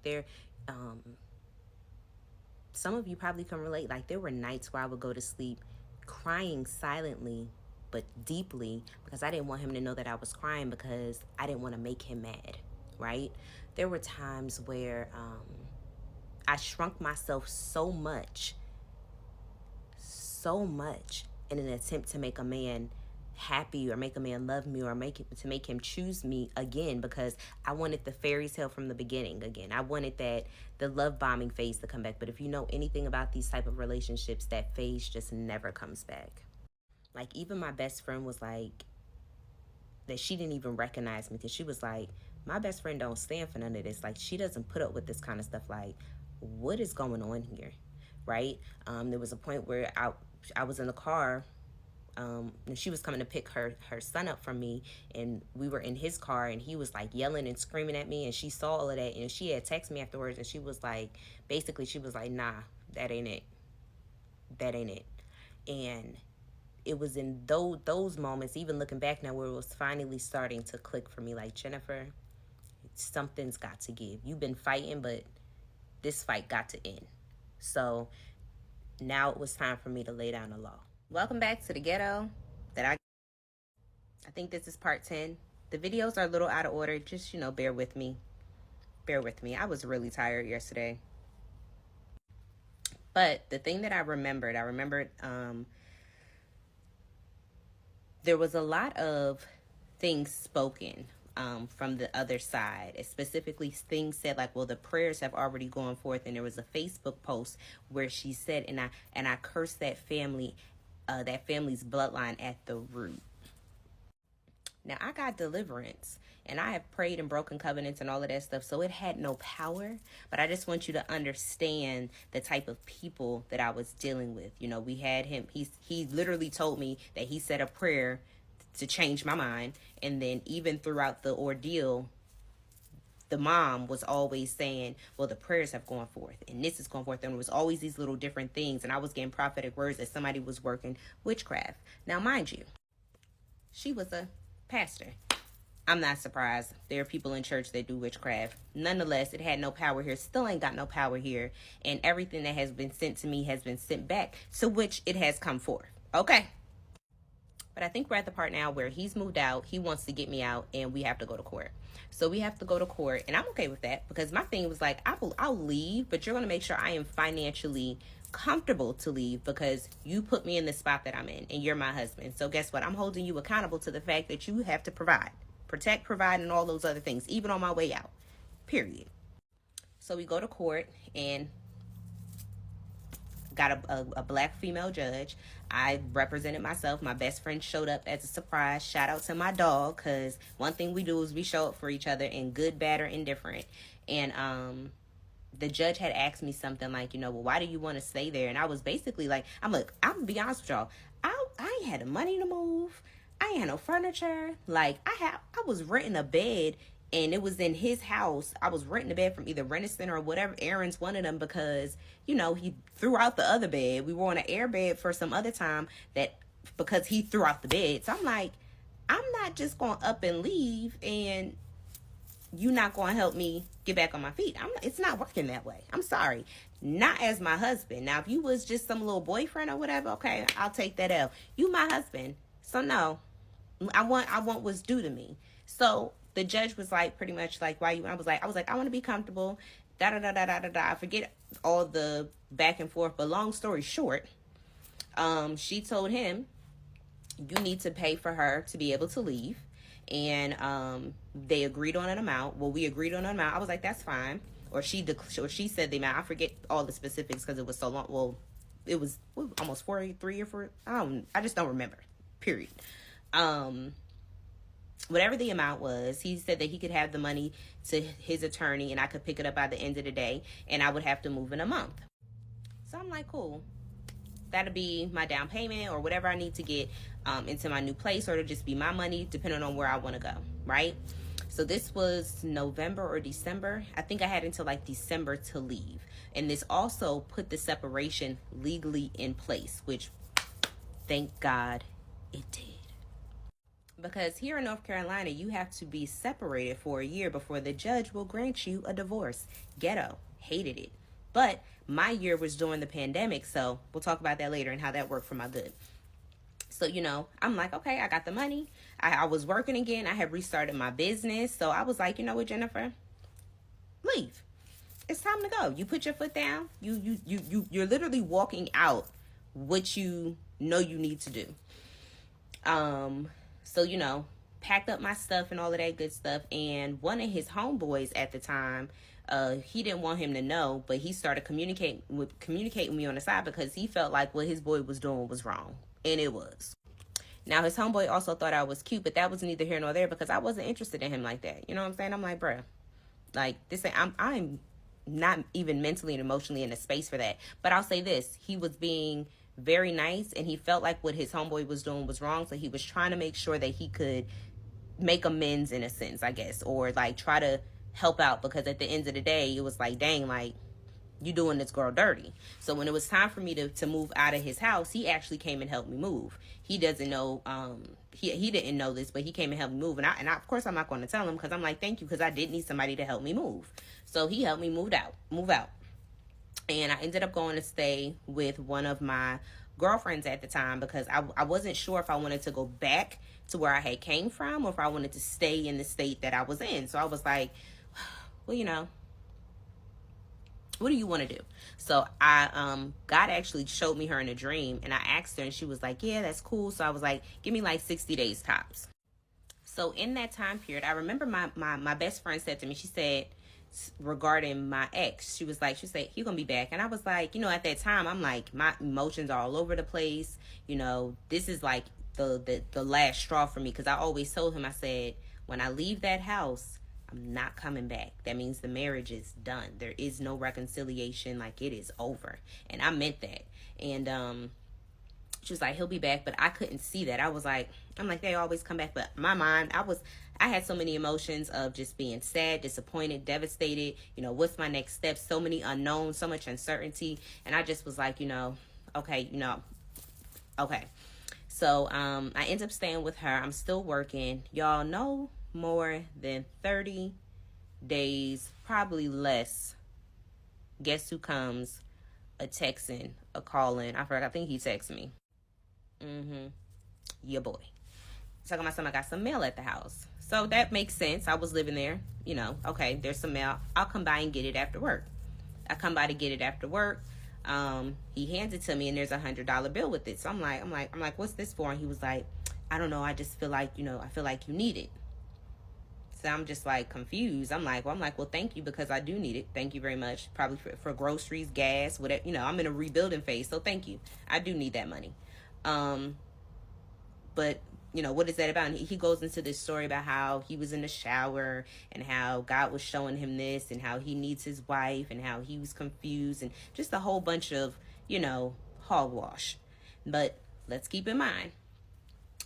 [SPEAKER 1] some of you probably can relate. Like, there were nights where I would go to sleep crying silently but deeply, because I didn't want him to know that I was crying, because I didn't want to make him mad, right? There were times where I shrunk myself so much in an attempt to make a man happy, or make a man love me, or to make him choose me again, because I wanted the fairy tale from the beginning again. I wanted the love bombing phase to come back. But if you know anything about these type of relationships, that phase just never comes back. Like, even my best friend was like, that she didn't even recognize me, because she was like, my best friend don't stand for none of this. Like, she doesn't put up with this kind of stuff. Like, what is going on here, right? There was a point where I was in the car, and she was coming to pick her son up from me, and we were in his car, and he was like yelling and screaming at me, and she saw all of that, and she had texted me afterwards, and she was like, basically, she was like, nah, that ain't it. And it was in those moments, even looking back now, where it was finally starting to click for me, like, Jennifer, something's got to give. You've been fighting, but this fight got to end. So now it was time for me to lay down the law. Welcome back to the ghetto. I think this is part 10. The videos are a little out of order. Just, bear with me. I was really tired yesterday. But the thing that I remembered, there was a lot of things spoken from the other side. Specifically, things said like, well, the prayers have already gone forth. And there was a Facebook post where she said, and I cursed that family's bloodline at the root. Now, I got deliverance, and I have prayed and broken covenants and all of that stuff, so it had no power. But I just want you to understand the type of people that I was dealing with. We had him. He literally told me that he said a prayer to change my mind. And then even throughout the ordeal, the mom was always saying, well, the prayers have gone forth, and this is going forth. And it was always these little different things. And I was getting prophetic words that somebody was working witchcraft. Now, mind you, she was a pastor. I'm not surprised. There are people in church that do witchcraft. Nonetheless, it had no power here. Still ain't got no power here. And everything that has been sent to me has been sent back, to which it has come forth. Okay. But I think we're at the part now where he's moved out, he wants to get me out, and we have to go to court. So we have to go to court, and I'm okay with that because my thing was like, I'll leave, but you're going to make sure I am financially comfortable to leave because you put me in the spot that I'm in, and you're my husband. So guess what? I'm holding you accountable to the fact that you have to provide, protect, provide, and all those other things, even on my way out. Period. So we go to court, and got a black female judge. I represented myself. My best friend showed up as a surprise. Shout out to my dog, because one thing we do is we show up for each other in good, bad, or indifferent. And the judge had asked me something like, well, why do you want to stay there? And I was basically like, I'm gonna be honest with y'all. I ain't had the money to move. I ain't had no furniture. Like I was renting a bed, and it was in his house. I was renting a bed from either Renison or whatever. Aaron's one of them, because he threw out the other bed. We were on an air bed for some other time because he threw out the bed. So I'm like, I'm not just going up and leave, and you not going to help me get back on my feet. It's not working that way. I'm sorry. Not as my husband. Now, if you was just some little boyfriend or whatever, okay, I'll take that L. You my husband. So no, I want what's due to me. So the judge was like, pretty much like, why you? I was like, I want to be comfortable. Da da da da da da da. I forget all the back and forth, but long story short, she told him, you need to pay for her to be able to leave. And they agreed on an amount. Well, we agreed on an amount. I was like, that's fine. Or she said the amount. I forget all the specifics because it was so long. Well, it was almost 43 or 4. I just don't remember. Period. Whatever the amount was, he said that he could have the money to his attorney, and I could pick it up by the end of the day, and I would have to move in a month. So I'm like, cool. That'll be my down payment or whatever I need to get into my new place, or it'll just be my money depending on where I want to go, right? So this was November or December. I think I had until like December to leave. And this also put the separation legally in place, which thank God it did. Because here in North Carolina, you have to be separated for a year before the judge will grant you a divorce. Ghetto. Hated it. But my year was during the pandemic, so we'll talk about that later and how that worked for my good. So, I'm like, okay, I got the money. I was working again. I had restarted my business. So I was like, you know what, Jennifer? Leave. It's time to go. You put your foot down. You're literally walking out what you know you need to do. So, packed up my stuff and all of that good stuff. And one of his homeboys at the time, he didn't want him to know, but he started communicating with me on the side because he felt like what his boy was doing was wrong. And it was. Now, his homeboy also thought I was cute, but that was neither here nor there because I wasn't interested in him like that. You know what I'm saying? I'm like, bruh, like this ain't, I'm not even mentally and emotionally in a space for that. But I'll say this, he was being very nice, and he felt like what his homeboy was doing was wrong. So he was trying to make sure that he could make amends in a sense, I guess, or like try to help out, because at the end of the day, it was like, dang, like you doing this girl dirty. So when it was time for me to move out of his house, he actually came and helped me move. He doesn't know, he didn't know this, but he came and helped me move. And I of course I'm not going to tell him, because I'm like, thank you, because I did need somebody to help me move. So he helped me move out. And I ended up going to stay with one of my girlfriends at the time, because I wasn't sure if I wanted to go back to where I had came from, or if I wanted to stay in the state that I was in. So I was like, well, what do you want to do? So God actually showed me her in a dream, and I asked her, and she was like, yeah, that's cool. So I was like, give me like 60 days tops. So in that time period, I remember my best friend said to me, she said, regarding my ex, she said he's gonna be back. And I was like, at that time, I'm like, my emotions are all over the place. This is like the last straw for me, because I always told him, I said, when I leave that house, I'm not coming back. That means the marriage is done. There is no reconciliation. Like, it is over. And I meant that. And she was like, he'll be back. But I couldn't see that. I'm like, they always come back. But my mind, I had so many emotions of just being sad, disappointed, devastated. What's my next step? So many unknowns, so much uncertainty. And I just was like, okay. So I ended up staying with her. I'm still working. Y'all know, more than 30 days, probably less. Guess who comes? A texting, a calling. I think he texted me. your boy. Talking about something, I got some mail at the house. So that makes sense. I was living there. Okay, there's some mail. I'll come by and get it after work. I come by to get it after work. He hands it to me and there's $100 bill with it. So I'm like, what's this for? And he was like, I don't know. I just feel like, I feel like you need it. So I'm just like confused. I'm like, well, thank you, because I do need it. Thank you very much. Probably for groceries, gas, whatever. I'm in a rebuilding phase. So thank you. I do need that money. But what is that about? And he goes into this story about how he was in the shower and how God was showing him this and how he needs his wife and how he was confused and just a whole bunch of, hogwash. But let's keep in mind,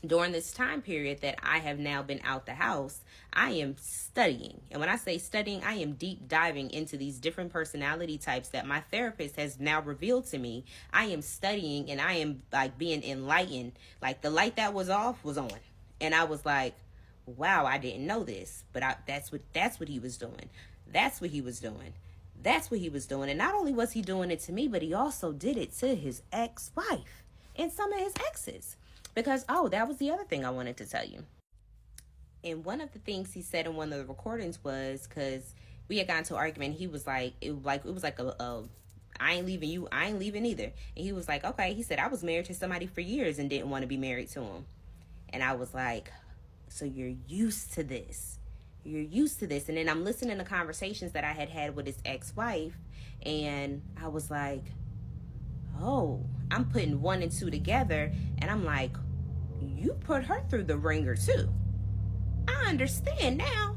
[SPEAKER 1] during this time period that I have now been out the house, I am studying. And when I say studying, I am deep diving into these different personality types that my therapist has now revealed to me. I am studying and I am like being enlightened. Like the light that was off was on. And I was like, wow, I didn't know this. But that's what he was doing. That's what he was doing. That's what he was doing. And not only was he doing it to me, but he also did it to his ex-wife and some of his exes. Because, that was the other thing I wanted to tell you. And one of the things he said in one of the recordings was, because we had gotten into an argument, he was like, it was like I ain't leaving you, I ain't leaving either. And he was like, okay. He said, I was married to somebody for years and didn't want to be married to him. And I was like, so you're used to this. You're used to this. And then I'm listening to conversations that I had with his ex-wife. And I was like, oh, I'm putting 1 and 2 together. And I'm like, you put her through the ringer too. I understand now.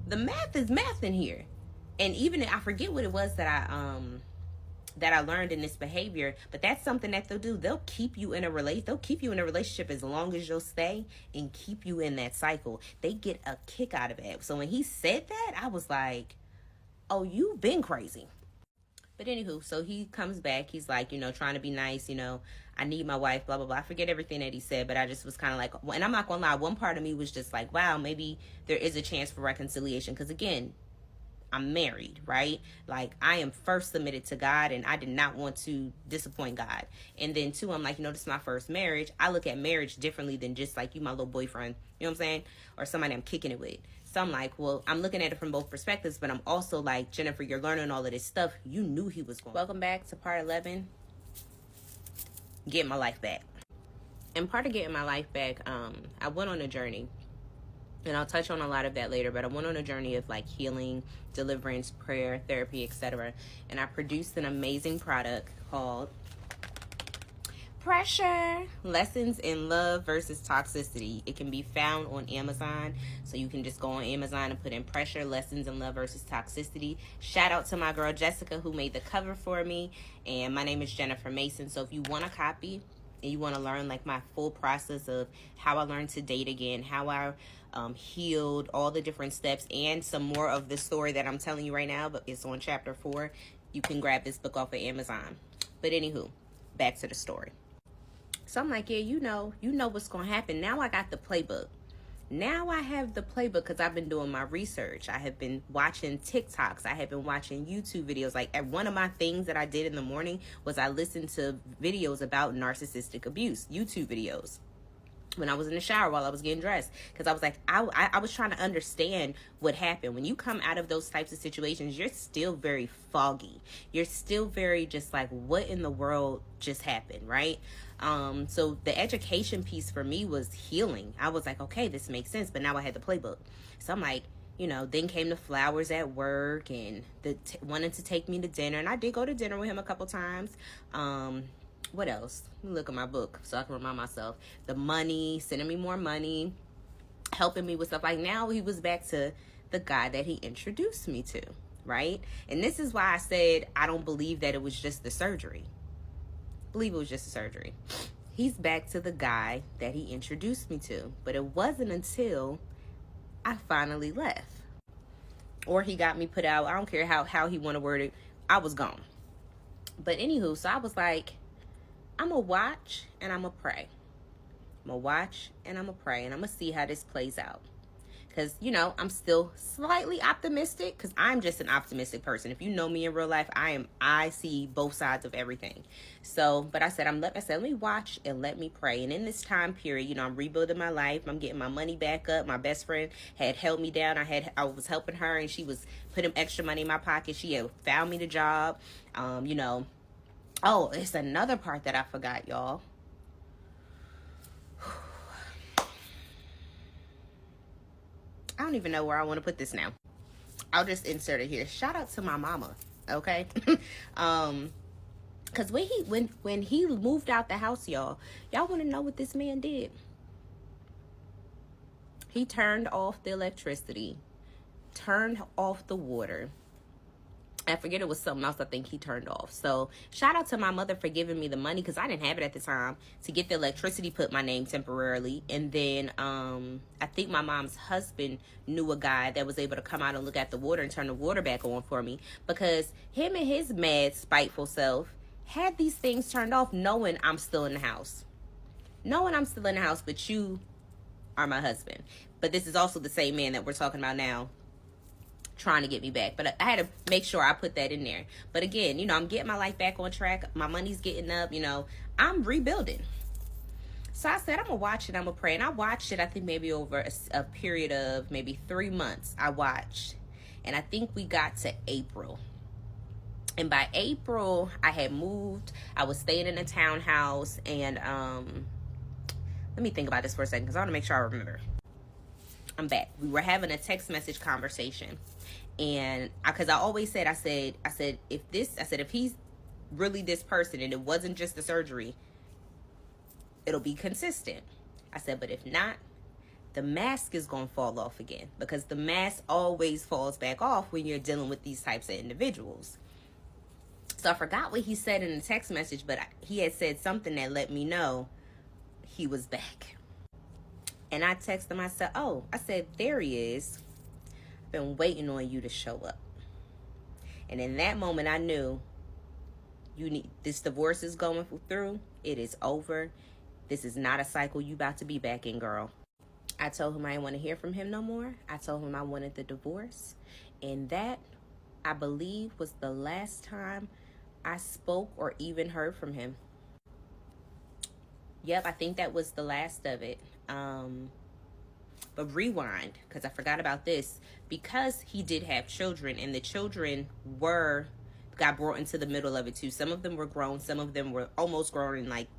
[SPEAKER 1] The math is math in here. And even I forget what it was that I learned in this behavior, but that's something that they'll do. They'll keep you in a relationship as long as you'll stay and keep you in that cycle. They get a kick out of it. So when he said that, I was like, oh, you've been crazy. But anywho, so he comes back. He's like, trying to be nice, I need my wife, blah, blah, blah. I forget everything that he said, but I just was kind of like, and I'm not going to lie, one part of me was just like, wow, maybe there is a chance for reconciliation. Because again, I'm married, right? Like, I am first submitted to God, and I did not want to disappoint God. And then two, I'm like, this is my first marriage. I look at marriage differently than just like you, my little boyfriend, you know what I'm saying? Or somebody I'm kicking it with. So I'm like, well, I'm looking at it from both perspectives, but I'm also like, Jennifer, you're learning all of this stuff. You knew he was going. Welcome back to part 11. Getting my life back. And part of getting my life back, I went on a journey. And I'll touch on a lot of that later, but I went on a journey of like healing, deliverance, prayer, therapy, etc. And I produced an amazing product called Pressure: Lessons in Love versus Toxicity. It can be found on Amazon. So you can just go on Amazon and put in Pressure: Lessons in Love versus Toxicity. Shout out to my girl Jessica who made the cover for me. And my name is Jennifer Mason. So if you want a copy and you want to learn like my full process of how I learned to date again, how I healed, all the different steps, and some more of the story that I'm telling you right now, but it's on chapter 4, you can grab this book off of Amazon. But anywho, back to the story. So I'm like, yeah, you know what's going to happen. Now I got the playbook. Now I have the playbook because I've been doing my research. I have been watching TikToks. I have been watching YouTube videos. Like, one of my things that I did in the morning was I listened to videos about narcissistic abuse, YouTube videos, when I was in the shower while I was getting dressed. Because I was like, I was trying to understand what happened. When you come out of those types of situations, you're still very foggy. You're still very just like, what in the world just happened, right? So the education piece for me was healing. I was like, okay, this makes sense. But now I had the playbook. So I'm like, then came the flowers at work and wanted to take me to dinner. And I did go to dinner with him a couple times. What else? Let me look at my book so I can remind myself. The money, sending me more money, helping me with stuff. Like, now he was back to the guy that he introduced me to, right? And this is why I said I don't believe that it was just the surgery. I believe it was just the surgery. He's back to the guy that he introduced me to. But it wasn't until I finally left. Or he got me put out. I don't care how he want to word it. I was gone. But anywho, so I was like, I'm going to watch and I'm going to pray. I'm going to watch and I'm going to pray. And I'm going to see how this plays out. because, you know, I'm still slightly optimistic, because I'm just an optimistic person. If you know me in real life, I see both sides of everything. So, but I said, let me watch and let me pray. And in this time period, you know, I'm rebuilding my life. I'm getting my money back up. My best friend had held me down. I was helping her, and she was putting extra money in my pocket. She had found me the job. You know, oh, it's another part that I forgot, y'all. I don't even know where I want to put this now. I'll just insert it here. Shout out to my mama, okay? Cause when he moved out the house, y'all want to know what this man did? He turned off the electricity, turned off the water. I forget, it was something else I think he turned off. So shout out to my mother for giving me the money, because I didn't have it at the time, to get the electricity put my name temporarily. And then I think my mom's husband knew a guy that was able to come out and look at the water and turn the water back on for me, because him and his mad, spiteful self had these things turned off, knowing I'm still in the house. Knowing I'm still in the house, but you are my husband. But this is also the same man that we're talking about now, trying to get me back. But I had to make sure I put that in there. But again, you know, I'm getting my life back on track. My money's getting up, you know, I'm rebuilding. So I said, I'm gonna watch it, I'm gonna pray. And I watched it, I think maybe over a period of maybe 3 months. I watched, and I think we got to April. And by April, I had moved. I was staying in a townhouse. And let me think about this for a second, because I want to make sure I remember. I'm back. We were having a text message conversation. And because I always said, I said, if he's really this person and it wasn't just the surgery, it'll be consistent. I said, but if not, the mask is going to fall off again, because the mask always falls back off when you're dealing with these types of individuals. So I forgot what he said in the text message, but he had said something that let me know he was back. And I texted him, I said, oh, I said, there he is. I've been waiting on you to show up. And in that moment, I knew this divorce is going through. It is over. This is not a cycle you about to be back in, girl. I told him I didn't want to hear from him no more. I told him I wanted the divorce. And that, I believe, was the last time I spoke or even heard from him. Yep, I think that was the last of it. But rewind, because I forgot about this. Because he did have children, and the children got brought into the middle of it too. Some of them were grown, some of them were almost grown,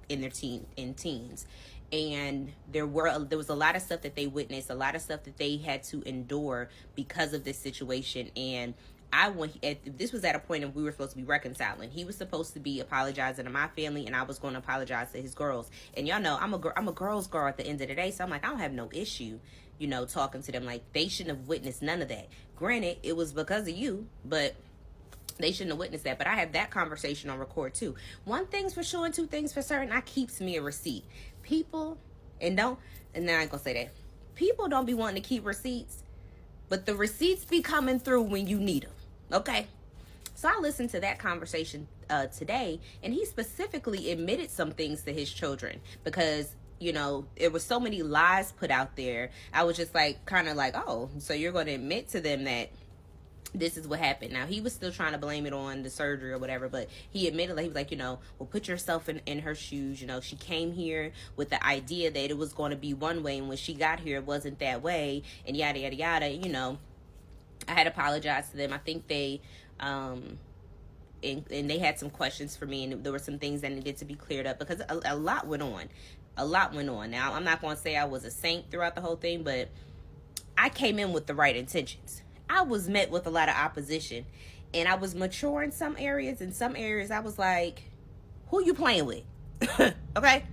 [SPEAKER 1] in their teens. And there was a lot of stuff that they witnessed, a lot of stuff that they had to endure because of this situation. And this was at a point of we were supposed to be reconciling. He was supposed to be apologizing to my family, and I was going to apologize to his girls. And y'all know I'm a girl's girl at the end of the day, so I'm like, I don't have no issue, you know, talking to them. Like, they shouldn't have witnessed none of that. Granted, it was because of you, but they shouldn't have witnessed that. But I have that conversation on record too. One thing's for sure and two things for certain: I keeps me a receipt. People, and then I ain't gonna say that. People don't be wanting to keep receipts, but the receipts be coming through when you need them. Okay, so I listened to that conversation today, and he specifically admitted some things to his children, because, you know, there were so many lies put out there. I was just kind of like, oh, so you're going to admit to them that this is what happened. Now, he was still trying to blame it on the surgery or whatever, but he admitted, he was like, you know, well, put yourself in her shoes. You know, she came here with the idea that it was going to be one way, and when she got here, it wasn't that way, and yada, yada, yada, you know. I had apologized to them. I think they, and they had some questions for me, and there were some things that needed to be cleared up, because a lot went on. A lot went on. Now, I'm not going to say I was a saint throughout the whole thing, but I came in with the right intentions. I was met with a lot of opposition, and I was mature in some areas. In some areas, I was like, who you playing with? Okay?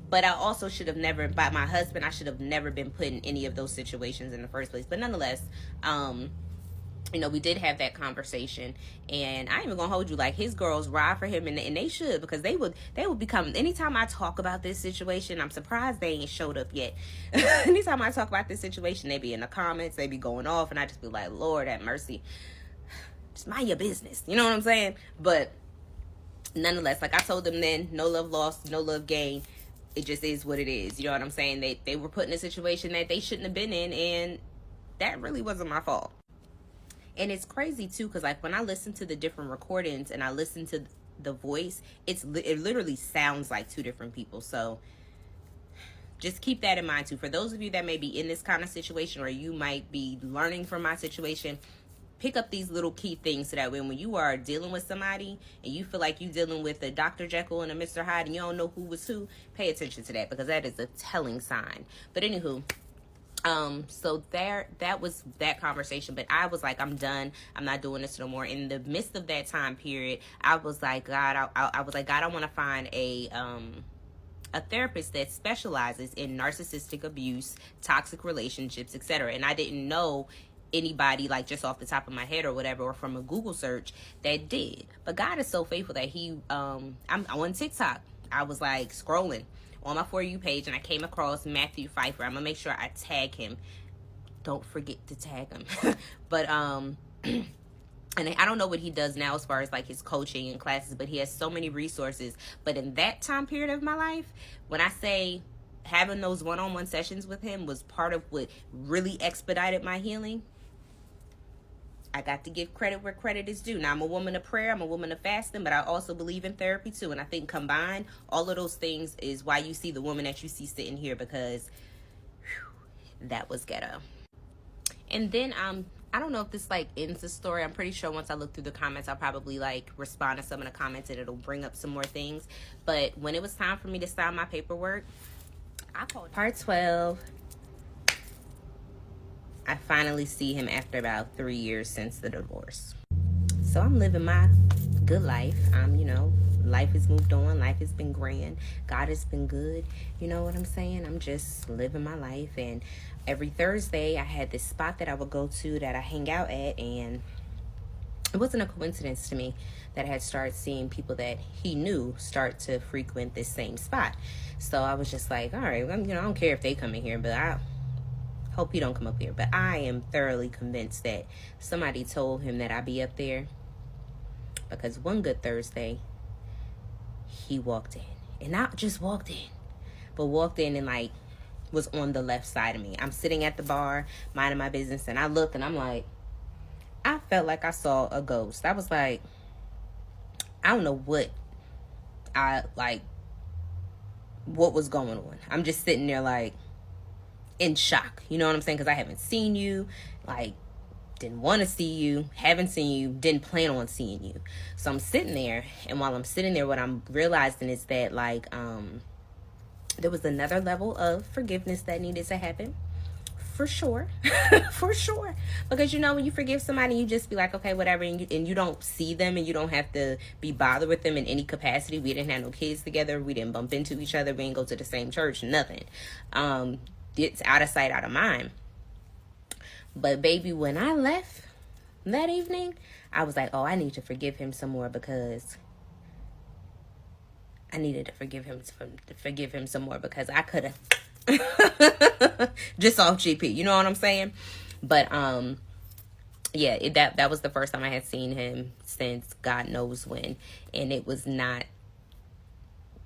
[SPEAKER 1] But I also should have never, by my husband, I should have never been put in any of those situations in the first place. But nonetheless, you know, we did have that conversation, and I ain't even gonna hold you, like, his girls ride for him, and they should, because they would become, anytime I talk about this situation, I'm surprised they ain't showed up yet. Anytime I talk about this situation, they be in the comments, they be going off, and I just be like, Lord have mercy, just mind your business, you know what I'm saying? But nonetheless, like I told them then, no love lost, no love gained. It just is what it is. You know what I'm saying? They were put in a situation that they shouldn't have been in, and that really wasn't my fault. And it's crazy too, because like when I listen to the different recordings and I listen to the voice, it literally sounds like two different people. So just keep that in mind too. For those of you that may be in this kind of situation, or you might be learning from my situation, pick up these little key things so that when you are dealing with somebody and you feel like you're dealing with a Dr. Jekyll and a Mr. Hyde and you don't know who was who, pay attention to that, because that is a telling sign. But anywho, so that was that conversation. But I was like, I'm done. I'm not doing this no more. In the midst of that time period, I was like, God, I was like, God, I want to find a therapist that specializes in narcissistic abuse, toxic relationships, etc. And I didn't know anybody, like, just off the top of my head or whatever, or from a Google search, that did. But God is so faithful that he I'm on TikTok. I was like scrolling on my For You page and I came across Matthew Pfeiffer. I'm gonna make sure I tag him. Don't forget to tag him. But and I don't know what he does now as far as like his coaching and classes, but he has so many resources. But in that time period of my life, when I say having those one-on-one sessions with him was part of what really expedited my healing, I got to give credit where credit is due. Now, I'm a woman of prayer, I'm a woman of fasting, but I also believe in therapy too. And I think combined, all of those things is why you see the woman that you see sitting here, because that was ghetto. And then I don't know if this like ends the story. I'm pretty sure once I look through the comments, I'll probably like respond to some of the comments and it'll bring up some more things. But when it was time for me to sign my paperwork, I called part 12. I finally see him after about 3 years since the divorce. So I'm living my good life. Life has moved on. Life has been grand. God has been good. You know what I'm saying? I'm just living my life. And every Thursday I had this spot that I would go to that I hang out at, and it wasn't a coincidence to me that I had started seeing people that he knew start to frequent this same spot. So I was just like, all right, I don't care if they come in here, but I hope he don't come up here. But I am thoroughly convinced that somebody told him that I'd be up there, because one good Thursday he walked in, and not just walked in, but walked in and like was on the left side of me. I'm sitting at the bar minding my business, and I look and I'm like, I felt like I saw a ghost. I was like, I don't know what was going on. I'm just sitting there like in shock, you know what I'm saying? Because I haven't seen you, like didn't want to see you, haven't seen you, didn't plan on seeing you. So I'm sitting there, and while I'm sitting there, what I'm realizing is that like there was another level of forgiveness that needed to happen, for sure. For sure. Because when you forgive somebody, you just be like, okay, whatever, and you don't see them, and you don't have to be bothered with them in any capacity. We didn't have no kids together, we didn't bump into each other, we didn't go to the same church, nothing. It's out of sight, out of mind. But baby, when I left that evening, I was like, oh, I need to forgive him some more, because I needed to forgive him some more, because I could have just off GP, you know what I'm saying? But yeah, that was the first time I had seen him since God knows when, and it was not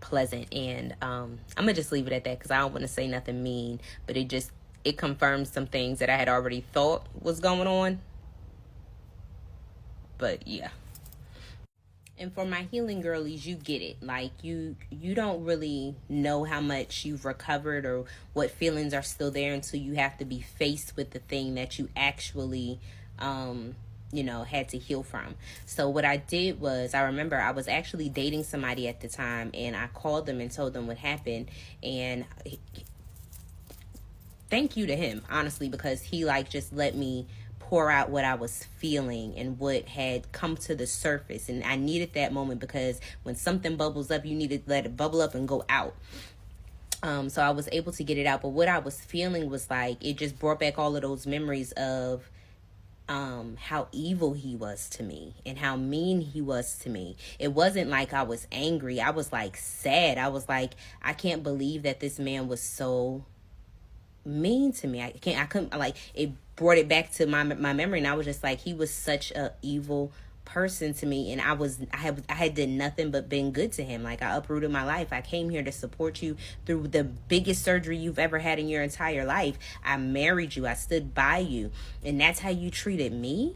[SPEAKER 1] pleasant. And I'm gonna just leave it at that, because I don't want to say nothing mean, but it confirmed some things that I had already thought was going on. But yeah. And for my healing girlies, you get it. Like you don't really know how much you've recovered or what feelings are still there until you have to be faced with the thing that you actually had to heal from. So what I did was, I remember I was actually dating somebody at the time, and I called them and told them what happened. And thank you to him, honestly, because he like just let me pour out what I was feeling and what had come to the surface. And I needed that moment, because when something bubbles up, you need to let it bubble up and go out. So I was able to get it out. But what I was feeling was like, it just brought back all of those memories of how evil he was to me and how mean he was to me. It wasn't like I was angry. I was like sad. I was like, I can't believe that this man was so mean to me. I couldn't, like, it brought it back to my memory, and I was just like, he was such a evil person to me, and I had did nothing but been good to him. Like, I uprooted my life. I came here to support you through the biggest surgery you've ever had in your entire life. I married you. I stood by you, and that's how you treated me.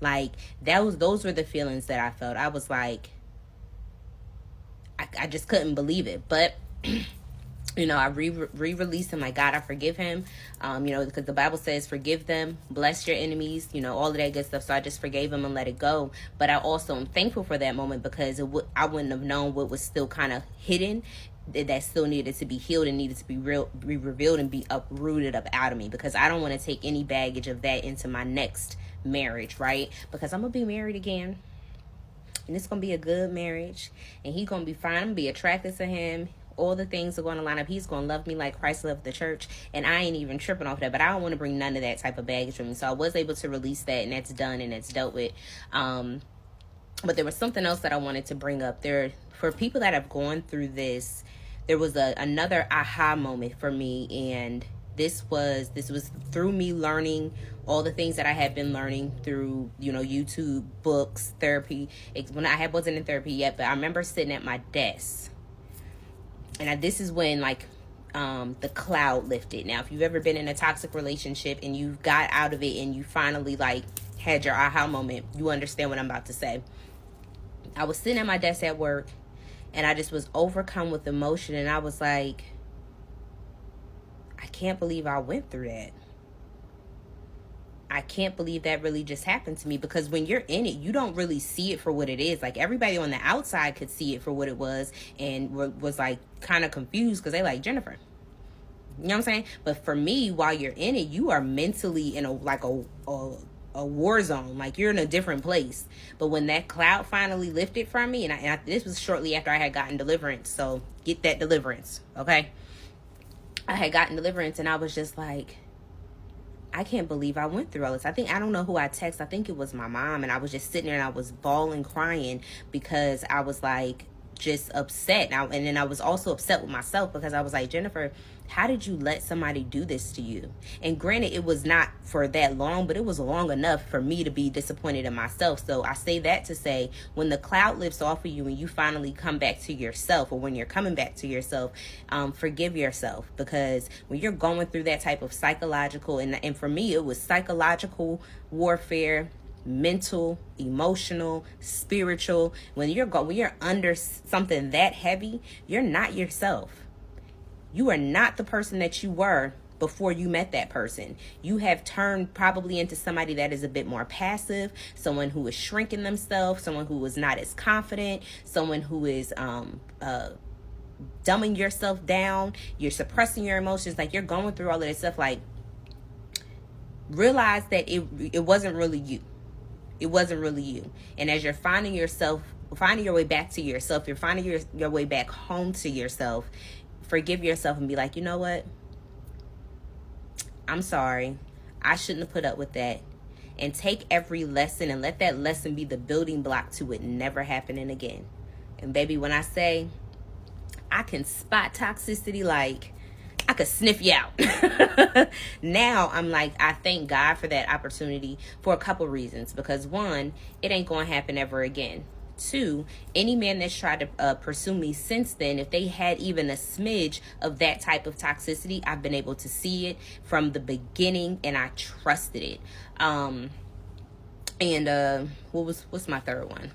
[SPEAKER 1] Like, those were the feelings that I felt. I was like, I just couldn't believe it. But I re-released him. Like, God, I forgive him. Because the Bible says, forgive them, bless your enemies, all of that good stuff. So I just forgave him and let it go. But I also am thankful for that moment, because I wouldn't have known what was still kind of hidden, that still needed to be healed and needed to be revealed and be uprooted up out of me, because I don't want to take any baggage of that into my next marriage, right? Because I'm gonna be married again, and it's gonna be a good marriage, and he's gonna be fine. I'm gonna be attracted to him. All the things are going to line up. He's going to love me like Christ loved the church, and I ain't even tripping off that. But I don't want to bring none of that type of baggage with me. So I was able to release that, and that's done and it's dealt with. But there was something else that I wanted to bring up. For people that have gone through this, there was another aha moment for me, and this was through me learning all the things that I had been learning through, YouTube, books, therapy. When I wasn't in therapy yet, but I remember sitting at my desk. And this is when, the cloud lifted. Now, if you've ever been in a toxic relationship and you got out of it and you finally, had your aha moment, you understand what I'm about to say. I was sitting at my desk at work, and I just was overcome with emotion. And I was like, I can't believe I went through that. I can't believe that really just happened to me, because when you're in it, you don't really see it for what it is. Like, everybody on the outside could see it for what it was, and was kind of confused, because they like, Jennifer, you know what I'm saying? But for me, while you're in it, you are mentally in a war zone. Like, you're in a different place. But when that cloud finally lifted from me, and this was shortly after I had gotten deliverance, so get that deliverance, okay? I had gotten deliverance, and I was just like, I can't believe I went through all this. I don't know who I texted. I think it was my mom. And I was just sitting there, and I was bawling, crying, because I was just upset. And then I was also upset with myself, because I was like, Jennifer, how did you let somebody do this to you? And granted, it was not for that long, but it was long enough for me to be disappointed in myself. So I say that to say, when the cloud lifts off of you and you finally come back to yourself, or when you're coming back to yourself, forgive yourself. Because when you're going through that type of psychological, and for me, it was psychological warfare, mental, emotional, spiritual. When you're under something that heavy, you're not yourself. You are not the person that you were before you met that person. You have turned probably into somebody that is a bit more passive, someone who is shrinking themselves, someone who is not as confident, someone who is dumbing yourself down. You're suppressing your emotions. Like, you're going through all of this stuff. Like, realize that it wasn't really you. It wasn't really you. And as you're finding your way back to yourself, you're finding your way back home to yourself, forgive yourself and be like, you know what? I'm sorry. I shouldn't have put up with that. And take every lesson and let that lesson be the building block to it never happening again. And baby, when I say I can spot toxicity, like I could sniff you out. Now I'm like, I thank God for that opportunity for a couple reasons. Because one, it ain't going to happen ever again. Two, any man that's tried to pursue me since then, if they had even a smidge of that type of toxicity, I've been able to see it from the beginning, and I trusted it. What's my third one?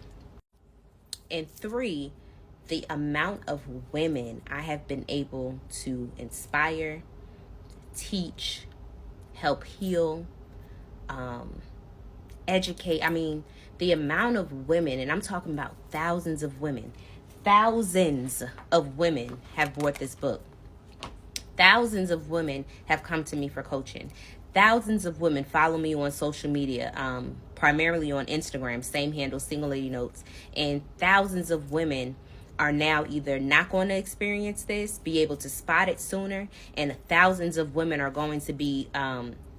[SPEAKER 1] And three, the amount of women I have been able to inspire, teach, help heal, educate. I mean, the amount of women, and I'm talking about thousands of women have bought this book. Thousands of women have come to me for coaching. Thousands of women follow me on social media, primarily on Instagram, same handle, Single Lady Notes. And thousands of women are now either not going to experience this, be able to spot it sooner, and thousands of women are going to be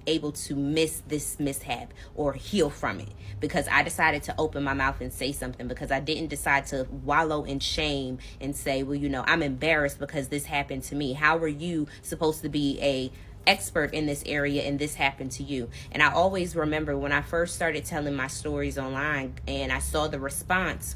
[SPEAKER 1] able to miss this mishap or heal from it, because I decided to open my mouth and say something, because I didn't decide to wallow in shame and say, well, I'm embarrassed because this happened to me. How are you supposed to be a expert in this area and this happened to you. And I always remember when I first started telling my stories online and I saw the response.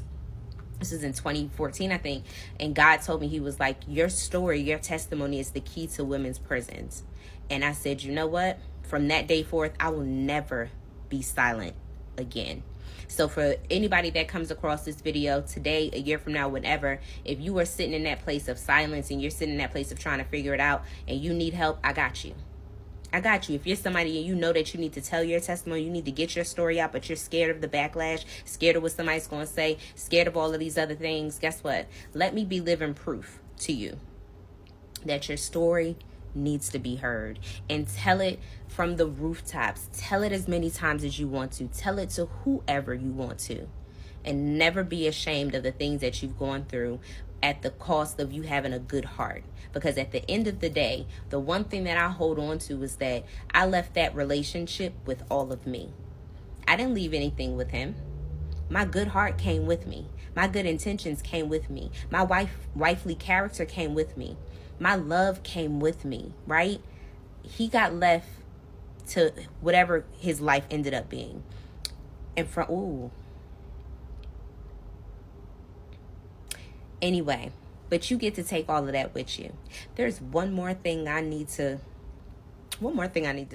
[SPEAKER 1] This is in 2014, I think. And God told me, he was like, your story, your testimony is the key to women's prisons. And I said, you know what? From that day forth, I will never be silent again. So for anybody that comes across this video today, a year from now, whenever, if you are sitting in that place of silence and you're sitting in that place of trying to figure it out and you need help, I got you. I got you. If you're somebody and you know that you need to tell your testimony, you need to get your story out, but you're scared of the backlash, scared of what somebody's going to say, scared of all of these other things, guess what? Let me be living proof to you that your story needs to be heard, and tell it from the rooftops. Tell it as many times as you want to. Tell it to whoever you want to, and never be ashamed of the things that you've gone through at the cost of you having a good heart. Because at the end of the day, the one thing that I hold on to is that I left that relationship with all of me. I didn't leave anything with him. My good heart came with me. My good intentions came with me. My wifely character came with me. My love came with me, right? He got left to whatever his life ended up being. And anyway, but you get to take all of that with you. There's one more thing I need to say.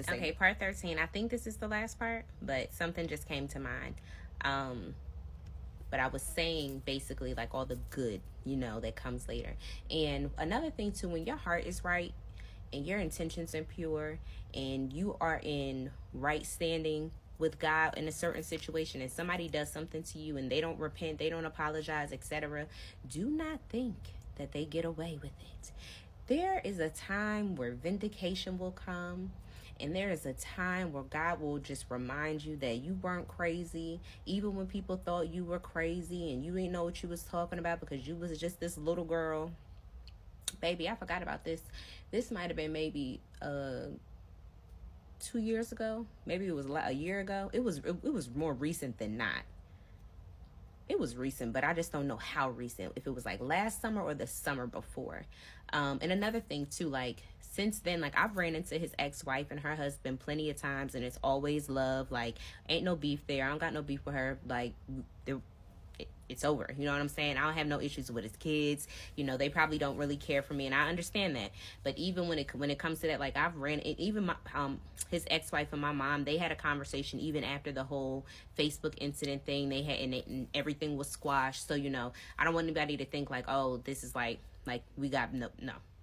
[SPEAKER 1] Okay, part 13. I think this is the last part, but something just came to mind. But I was saying basically like all the good, that comes later. And another thing too, when your heart is right and your intentions are pure and you are in right standing with God in a certain situation and somebody does something to you and they don't repent, they don't apologize, etc., do not think that they get away with it. There is a time where vindication will come. And there is a time where God will just remind you that you weren't crazy, even when people thought you were crazy and you didn't know what you was talking about because you was just this little girl. Baby, I forgot about this. This might have been maybe 2 years ago. Maybe it was a year ago. It was more recent than not. It was recent, but I just don't know how recent. If it was like last summer or the summer before. And another thing too, like since then, like I've ran into his ex-wife and her husband plenty of times, and it's always love. Like ain't no beef there. I don't got no beef with her. Like it's over. You know what I'm saying? I don't have no issues with his kids. They probably don't really care for me, and I understand that. But even when it comes to that, like I've ran it. Even my, his ex-wife and my mom, they had a conversation even after the whole Facebook incident thing. They had and everything was squashed. So I don't want anybody to think like, oh, this is like we got no.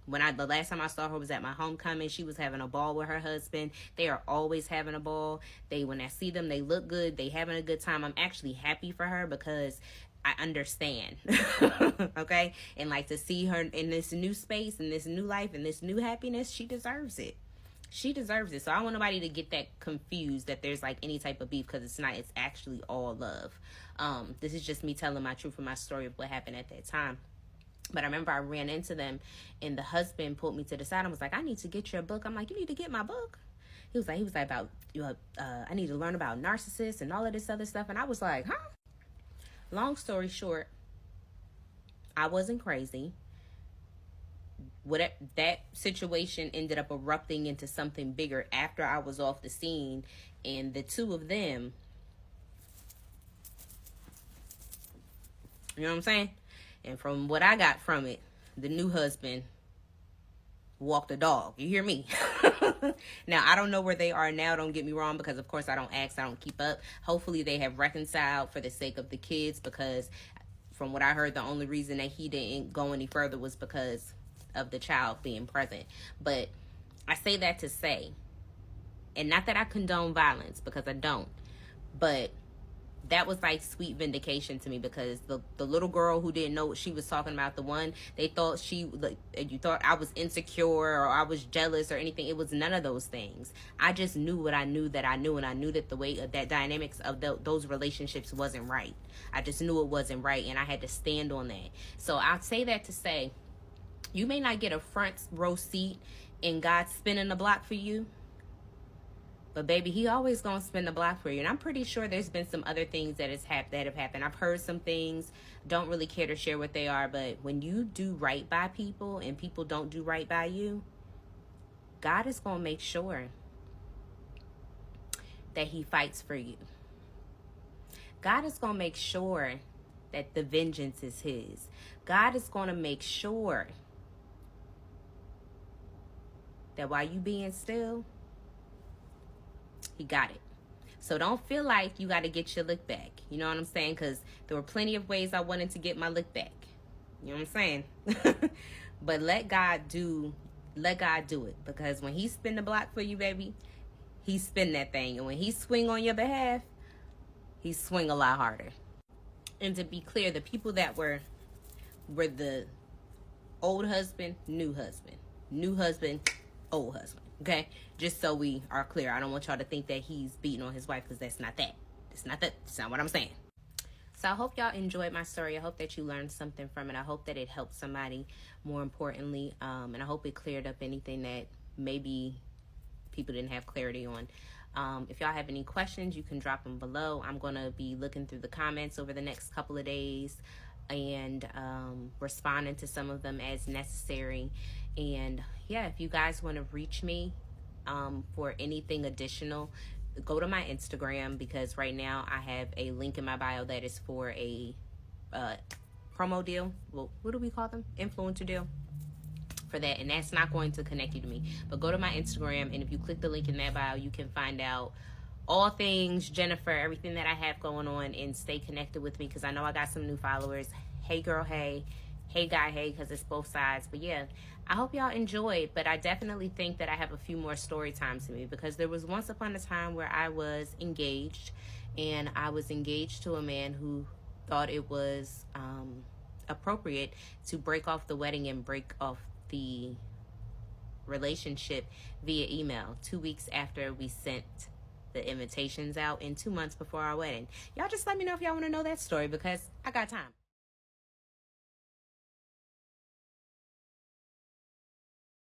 [SPEAKER 1] The last time I saw her was at my homecoming. She was having a ball with her husband. They are always having a ball. When I see them, they look good. They having a good time. I'm actually happy for her because I understand. Okay? And like to see her in this new space, in this new life, in this new happiness, she deserves it. She deserves it. So I don't want nobody to get that confused that there's like any type of beef, because it's not. It's actually all love. This is just me telling my truth and my story of what happened at that time. But I remember I ran into them and the husband pulled me to the side and was like, I need to get your book. I'm like, you need to get my book? He was like about, I need to learn about narcissists and all of this other stuff. And I was like, huh? Long story short, I wasn't crazy. That situation ended up erupting into something bigger after I was off the scene. And the two of them, you know what I'm saying? And from what I got from it, the new husband walked a dog. You hear me? Now, I don't know where they are now. Don't get me wrong, because, of course, I don't ask. I don't keep up. Hopefully, they have reconciled for the sake of the kids, because from what I heard, the only reason that he didn't go any further was because of the child being present. But I say that to say, and not that I condone violence, because I don't, but that was like sweet vindication to me, because the little girl who didn't know what she was talking about, they thought you thought I was insecure or I was jealous or anything. It was none of those things. I just knew what I knew that I knew, and I knew that the way that dynamics of those relationships wasn't right. I just knew it wasn't right, and I had to stand on that. So I'd say that to say, you may not get a front row seat in God spinning the block for you, but baby, he always gonna spin the block for you. And I'm pretty sure there's been some other things that have happened. I've heard some things, don't really care to share what they are, but when you do right by people and people don't do right by you, God is going to make sure that he fights for you. God is going to make sure that the vengeance is his. God is going to make sure that while you being still, he got it. So don't feel like you got to get your lick back. You know what I'm saying? Because there were plenty of ways I wanted to get my lick back. You know what I'm saying? But let God do it. Because when he spin the block for you, baby, he spin that thing. And when he swing on your behalf, he swing a lot harder. And to be clear, the people that were the old husband, new husband, old husband. Okay? Just so we are clear. I don't want y'all to think that he's beating on his wife, because that's not that. It's not that. It's not what I'm saying. So I hope y'all enjoyed my story. I hope that you learned something from it. I hope that it helped somebody, more importantly. And I hope it cleared up anything that maybe people didn't have clarity on. If y'all have any questions, you can drop them below. I'm going to be looking through the comments over the next couple of days and responding to some of them as necessary. And yeah, if you guys want to reach me for anything additional, go to my Instagram, because right now I have a link in my bio that is for a promo deal. Well, what do we call them? Influencer deal. For that, and that's not going to connect you to me. But go to my Instagram, and if you click the link in that bio, you can find out all things Jennifer, everything that I have going on, and stay connected with me, because I know I got some new followers. Hey girl, hey guy, hey, because it's both sides. But yeah, I hope y'all enjoyed. But I definitely think that I have a few more story times to me, because there was once upon a time where I was engaged, and I was engaged to a man who thought it was appropriate to break off the wedding and break off the relationship via email 2 weeks after we sent the invitations out, and 2 months before our wedding. Y'all just let me know if y'all want to know that story, because I got time.